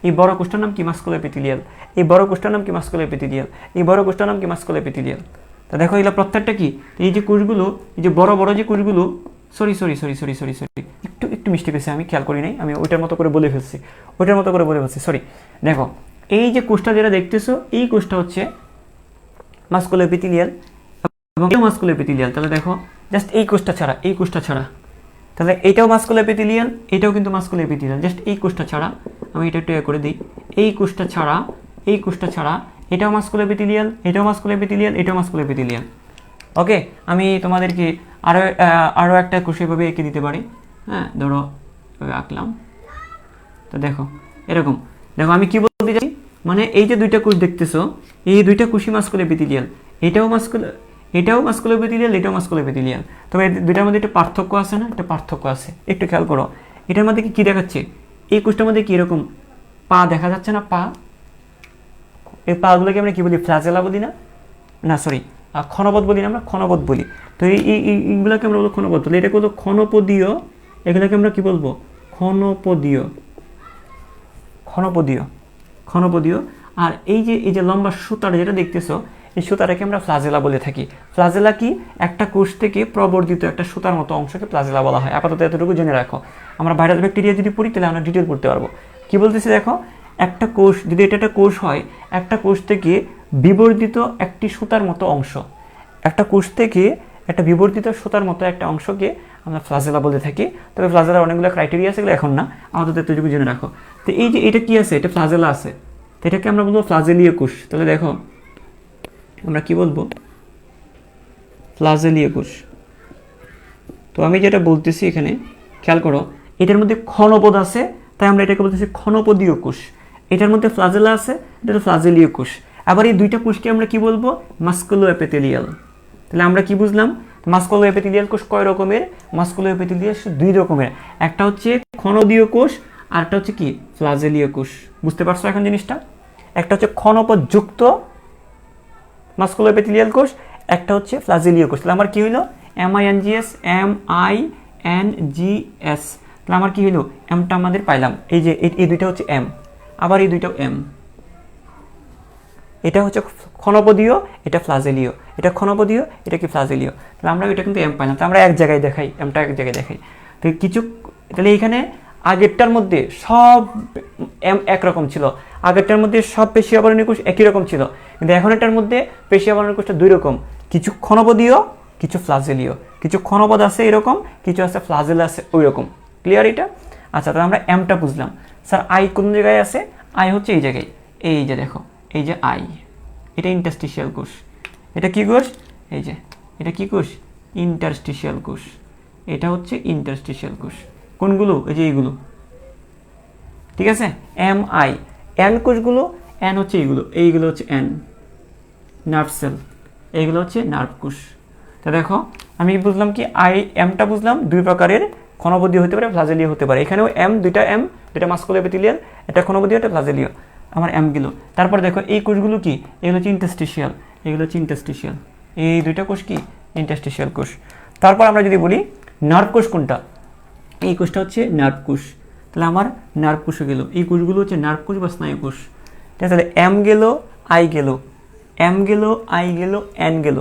এই বড় কোষটার নাম কি? মাস্কুলো এপিথেলিয়াল। এই বড় কোষটার নাম কি? মাস্কুলো এপিথেলিয়াল। এই বড় কোষটার নাম কি? মাস্কুলো এপিথেলিয়াল। তা দেখো এগুলো প্রত্যেকটা কি, এই যে কোষগুলো, এই যে বড় বড় যে কোষগুলো, সরি একটু মিস্টেক হয়েছে, আমি খেয়াল করি নাই, আমি ওইটার মতো করে বলে ফেলছি, সরি। দেখো এই যে কোষটা যেটা দেখতেছো, এই কোষটা হচ্ছে মাস্কুলো এপিথেলিয়াল এবং মাস্কুলো এপিথেলিয়াল। তাহলে দেখো জাস্ট এই কোষটা ছাড়া, তাহলে এইটাও মাস্কুলো এপিথেলিয়াল, এটাও কিন্তু মাস্কুলো এপিথেলিয়াল, জাস্ট এই কোষটা ছাড়া। আমি এটা একটু করে দিই, এই কোষটা ছাড়া এটাও মাস্কুলো এপিথেলিয়াল, এটাও মাস্কুলো এপিথেলিয়াল, এটাও মাস্কুলো এপিথেলিয়াল। ওকে, আমি তোমাদেরকে আরও একটা কোষ এভাবে এঁকে দিতে পারি। হ্যাঁ, ধরো আঁকলাম। তো দেখো এরকম, দেখো আমি কি বলতে চাই, মানে এই যে দুইটা কোষ দেখতেছো, এই দুইটা কোষই মাস্কুলো এপিথেলিয়াল, এটাও মাস্কুলো এপিথেলিয়াল, এটাও মাস্কুলো এপিথেলিয়াল। তবে দুইটার মধ্যে একটা পার্থক্য আছে না? একটা পার্থক্য আছে, একটু খেয়াল করো। এটার মধ্যে কি দেখাচ্ছে? এই কোষটার মধ্যে কি এরকম পা দেখা যাচ্ছে না? পা, এই পাগুলোকে আমরা কি বলি? ফ্ল্যাজেলা বলি না? না সরি, ক্ষণপদ বলি না? আমরা ক্ষণপদ বলি। তো এইগুলোকে আমরা বলবো ক্ষণপদ। তাহলে এটা বলবো ক্ষণপদীয়, এগুলোকে আমরা কি বলবো? ক্ষণপদীয়। আর এই যে লম্বা সুতাটা যেটা দেখতেছো, এই সুতাটাকে আমরা ফ্লাজেলা বলে থাকি। ফ্লাজেলা কি? একটা কোষ থেকে প্রবর্ধিত একটা সুতার মতো অংশকে ফ্লাজেলা বলা হয়। আপাতত এতটুকু জেনে রাখো। আমরা ভাইরাস ব্যাকটেরিয়া যদি পড়ি তাহলে আমরা ডিটেল পড়তে পারবো। কি বলতেছি দেখো, একটা কোষ যদি এটা একটা কোষ হয়, একটা কোষ থেকে বিবর্ধিত একটি সুতার মতো অংশ, একটা কোষ থেকে একটা বিবর্ধিত সুতার মতো একটা অংশকে আমরা ফ্লাজেলা বলে থাকি। তবে ফ্লাজেলার অনেকগুলো ক্রাইটেরিয়া আছে, এগুলো এখন না, আমাদের এতটুকু জেনে রাখো। তো এই যে এটা কি আছে? এটা ফ্লাজেলা আছে, তো এটাকে আমরা বলবো ফ্লাজেলীয় কোষ। তাহলে দেখো আমরা কি বলবো? ফ্লাজেলীয় কোষ। তো আমি যেটা বলতেছি এখানে খেয়াল করো, এটার মধ্যে ক্ষণপদ আছে, তাই আমরা এটাকে বলতেছি ক্ষণপদীয় কোষ। এটার মধ্যে ফ্লাজেলা আছে, এটা হলো ফ্লাজেলীয় কোষ। আবার এই দুইটা কোষকে আমরা কি বলবো? মাস্কুলো এপিথেলিয়াল। তাহলে আমরা কি বুঝলাম? মাস্কুলো এপিথেলিয়াল কোষ কয় রকমের? মাস্কুলো এপিথেলিয়াল দুই রকমের, একটা হচ্ছে ক্ষণপদীয় কোষ আর একটা হচ্ছে কি? ফ্লাজেলীয় কোষ। বুঝতে পারছো এখন জিনিসটা? একটা হচ্ছে ক্ষণপদ যুক্ত মাস্কুলো এপিথেলিয়াল কোষ, একটা হচ্ছে ফ্লাজেলীয় কোষ। তাহলে আমার কি হলো? MINGS, MINGS। তাহলে আমার কি হলো? এমটা আমাদের পাইলাম, এই যে এই দুইটা হচ্ছে এম, আবার এই দুইটাও এম। এটা হচ্ছে ক্ষণপদীয়, এটা ফ্লাজেলীয়, এটা ক্ষণপদীয়, এটা কি ফ্লাজেলীয়। তাহলে আমরা এটা কিন্তু এম পাইলাম। তো আমরা এক জায়গায় দেখাই, এমটা এক জায়গায় দেখাই। তো কিছু, তাহলে এইখানে আগেরটার মধ্যে সব এম একরকম ছিল, আগেরটার মধ্যে সব পেশি আবরণী কোষ একই রকম ছিল, কিন্তু এখন এটার মধ্যে পেশি আবরণী কোষটা দুই রকম, কিছু ক্ষণপদীয়, কিছু ফ্লাজেলীয়, কিছু ক্ষণপদ আছে এরকম, কিছু আছে ফ্লাজেলা আছে ওই রকম। ক্লিয়ার এটা? আচ্ছা, তাহলে আমরা এমটা বুঝলাম। স্যার আই কোন জায়গায় আছে? আই হচ্ছে এই জায়গায়, এই যে দেখো, এই যে আই, এটা ইন্টারস্টিশিয়াল কোষ। এটা কি কোষ? এই যে এটা কি কোষ? ইন্টারস্টিশিয়াল কোষ। এটা হচ্ছে ইন্টারস্টিশিয়াল কোষ। কোনগুলো? এই যে এইগুলো, ঠিক আছে? MI, এন কোষগুলো, এন হচ্ছে এইগুলো হচ্ছে এন, নার্ভ সেল, এইগুলো হচ্ছে নার্ভ কোষ। তা দেখো আমি বুঝলাম কি, এমটা বুঝলাম দুই প্রকারের, ক্ষণপদীয় হতে পারে, ফ্লাজেলীয় হতে পারে। এখানেও দুইটা মাস্কুলো এপিথেলিয়াল, এটা ক্ষণপদীয়, এটা ফ্লাজেলীয়, আমার এমগুলো। তারপর দেখো এই কোষগুলো কি? এগুলো হচ্ছে ইন্টারস্টিশিয়াল, এগুলো হচ্ছে ইন্টারস্টিশিয়াল, এই দুইটা কোষ কি? ইন্টারস্টিশিয়াল কোষ। তারপর আমরা যদি বলি নার্ভ কোষ কোনটা, এই কোষটা হচ্ছে নার্ভ কোষ। তাহলে আমার নার্ভ কোষে গেল, এই কোষগুলো হচ্ছে নার্ভ কোষ বা স্নায়ু কোষ। ঠিক আছে? তাহলে এম গেল, আই গেল, এম গেল, আই গেল, এন গেল।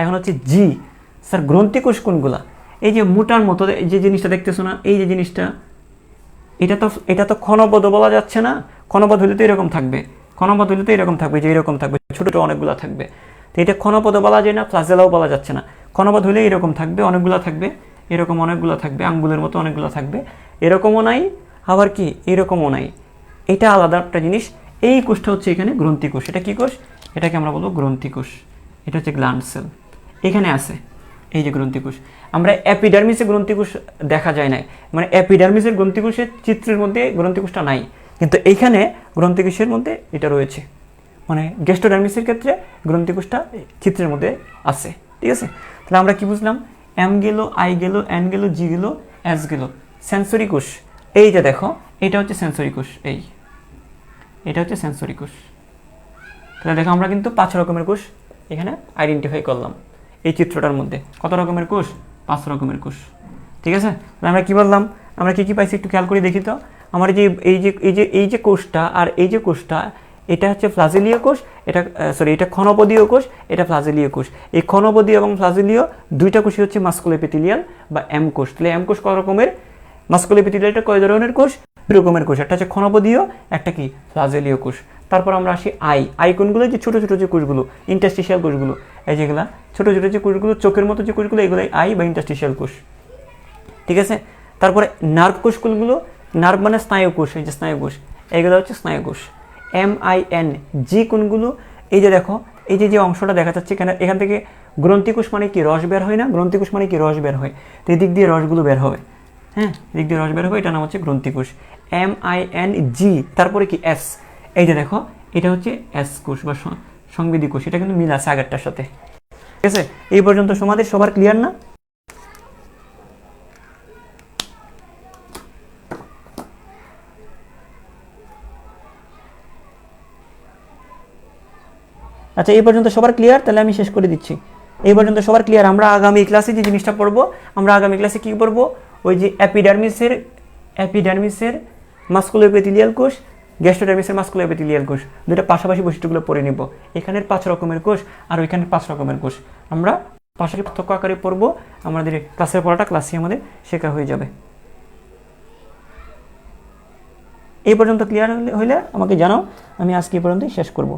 এখন হচ্ছে জি। স্যার গ্রন্থি কোষ কোনগুলা? এই যে মোটার মতো যে জিনিসটা দেখতেছো না, এই যে জিনিসটা, এটা তো ক্ষণপদ বলা যাচ্ছে না। ক্ষণপদ হইলে তো এরকম থাকবে, ক্ষণপদ হইলে তো এরকম থাকবে, যে এরকম থাকবে, ছোট ছোট অনেকগুলো থাকবে। তো এটা ক্ষণপদ বলা যায় না, ফ্লাজেলাও বলা যাচ্ছে না। ক্ষণপদ হইলে এরকম থাকবে, অনেকগুলো থাকবে, এরকম অনেকগুলো থাকবে, আঙ্গুলের মতো অনেকগুলো থাকবে, এরকমও নাই, আবার কি এরকমও নাই। এটা আলাদা একটা জিনিস। এই কোষটা হচ্ছে এখানে গ্রন্থি কোষ। এটা কি কোষ? এটাকে আমরা বলবো গ্রন্থিকোষ। এটা হচ্ছে গ্ল্যান্ড সেল, এখানে আছে এই যে গ্রন্থিকোষ। আমরা অ্যাপিডার্মিসে গ্রন্থিকোষ দেখা যায় না, মানে অ্যাপিডার্মিসের গ্রন্থিকোষের চিত্রের মধ্যে গ্রন্থিকোষটা নাই, কিন্তু এইখানে গ্রন্থিকোষের মধ্যে এটা রয়েছে। মানে গ্যাস্ট্রোডার্মিসের ক্ষেত্রে গ্রন্থিকোষটা চিত্রের মধ্যে আছে। ঠিক আছে, তাহলে আমরা কি বুঝলাম? এম গেল, আই গেল, এন গেল, জি গেল, এস গেল। সেন্সরি কোষ, এই যে দেখো, এটা হচ্ছে সেন্সরি কোষ, এটা হচ্ছে সেন্সরি কোষ। তাহলে দেখো আমরা কিন্তু 5 রকমের কোষ এখানে আইডেন্টিফাই করলাম এই চিত্রটার মধ্যে। কত রকমের কোষ? 5 রকমের কোষ। ঠিক আছে, আমরা কি বললাম, আমরা কি কি পাইছি একটু খেয়াল করে দেখি তো। আমার এই যে কোষটা আর এই যে কোষটা, এটা হচ্ছে ফ্লাজেলীয় কোষ, এটা এটা ক্ষণপদীয় কোষ, এটা ফ্লাজেলীয় কোষ। এই ক্ষণপদীয় এবং ফ্লাজেলীয় দুইটা কোষই হচ্ছে মাস্কুলোএপিথেলিয়াল বা এম কোষ। তাহলে এম কোষ কয় রকমের? মাস্কুলোএপিথেলিয়ালটা কয় ধরনের কোষ? 2 রকমের কোষ, একটা হচ্ছে ক্ষণপদীয়, একটা কি ফ্লাজেলীয় কোষ। তারপর আমরা আসি আই কোনগুলো? যে ছোট ছোট যে কোষগুলো, ইন্টারস্টিশিয়াল কোষগুলো, এই যেগুলা ছোট ছোট যে কোষগুলো, চোখের মতো যে কোষগুলো, এগুলো আই বা ইন্টারস্টিশিয়াল কোষ। ঠিক আছে, তারপরে নার্ভ কোষগুলো, নার্ভ মানে স্নায়ু কোষ, এই যে স্নায়ু কোষ, এইগুলো হচ্ছে স্নায়ু কোষ। MIN জি কোনগুলো? এই যে দেখো, এই যে অংশটা দেখা যাচ্ছে এখান থেকে গ্রন্থিকোষ মানে কি রস বের হয় না? গ্রন্থিকোষ মানে কি রস বের হয়, তো এদিক দিয়ে রসগুলো বের হবে। হ্যাঁ, এদিক দিয়ে রস বের হবে, এটা নাম হচ্ছে গ্রন্থিকোষ। MING, তারপরে কি এস, এই যে দেখো, এটা হচ্ছে এস কোষ বা সংবেদী কোষ। এটা কিন্তু মিল আছে আগেরটার সাথে। ঠিক আছে, এই পর্যন্ত তোমাদের সবার ক্লিয়ার না? আচ্ছা, এই পর্যন্ত সবার ক্লিয়ার? তাহলে আমি শেষ করে দিচ্ছি। এই পর্যন্ত সবার ক্লিয়ার? আমরা আগামী ক্লাসে যে জিনিসটা পড়বো, আমরা আগামী ক্লাসে কি পড়বো? ওই যে অ্যাপিডার্মিসের মাস্কুলোএপিথেলিয়াল কোষ, গ্যাস্ট্রোডার্মিসের মাস্কুলোএপিথেলিয়াল কোষ, দুটো পাশাপাশি বৈশিষ্ট্যগুলো পড়ে নিব। এখানের 5 রকমের কোষ আর ওইখানের 5 রকমের কোষ আমরা পাশাপাশি পার্থক্য আকারে পড়বো। আমাদের ক্লাসের পড়াটা ক্লাসে আমাদের শেখা হয়ে যাবে। এই পর্যন্ত ক্লিয়ার হইলে আমাকে জানাও, আমি আজকে এই পর্যন্তই শেষ করব।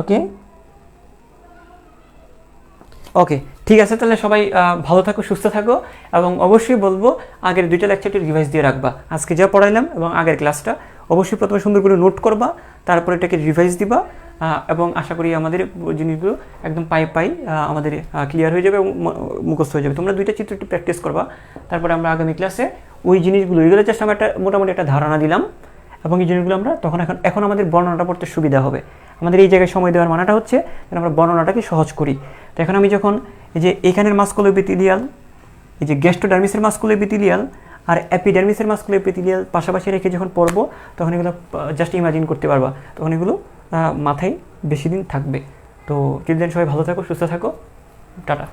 ওকে ওকে, ঠিক আছে। তাহলে সবাই ভালো থাকো, সুস্থ থাকো, এবং অবশ্যই বলবো আগের 2টা লেকচারটি রিভাইজ দিয়ে রাখবা। আজকে যা পড়াইলাম এবং আগের ক্লাসটা অবশ্যই প্রথমে সুন্দর করে নোট করবা, তারপর এটাকে রিভাইজ দিবা, এবং আশা করি আমাদের জিনিসগুলো একদম পাই আমাদের ক্লিয়ার হয়ে যাবে এবং মুখস্থ হয়ে যাবে। তোমরা 2টা চিত্র একটু প্র্যাকটিস করবা, তারপরে আমরা আগামী ক্লাসে ওই জিনিসগুলো, এগুলো জাস্ট আমরা একটা মোটামুটি একটা ধারণা দিলাম, এবং এই জিনিসগুলো আমরা এখন আমাদের বর্ণনাটা পড়তে সুবিধা হবে। আমাদের এই জায়গায় সময় দেওয়ার মানাটা হচ্ছে আমরা বর্ণনাটাকে সহজ করি। তো এখন আমি যখন এই যে এখানের মাস্কুলোএপিথেলিয়াল, এই যে গ্যাস্ট্রোডার্মিসের মাস্কুলোএপিথেলিয়াল আর অ্যাপিডার্মিসের মাস্কুলোএপিথেলিয়াল পাশাপাশি রেখে যখন পড়বো, তখন এগুলো জাস্ট ইমাজিন করতে পারবা, তখন এগুলো মাথায় বেশি দিন থাকবে। তো টিল দেন সবাই ভালো থাকো, সুস্থ থাকো, টাটা।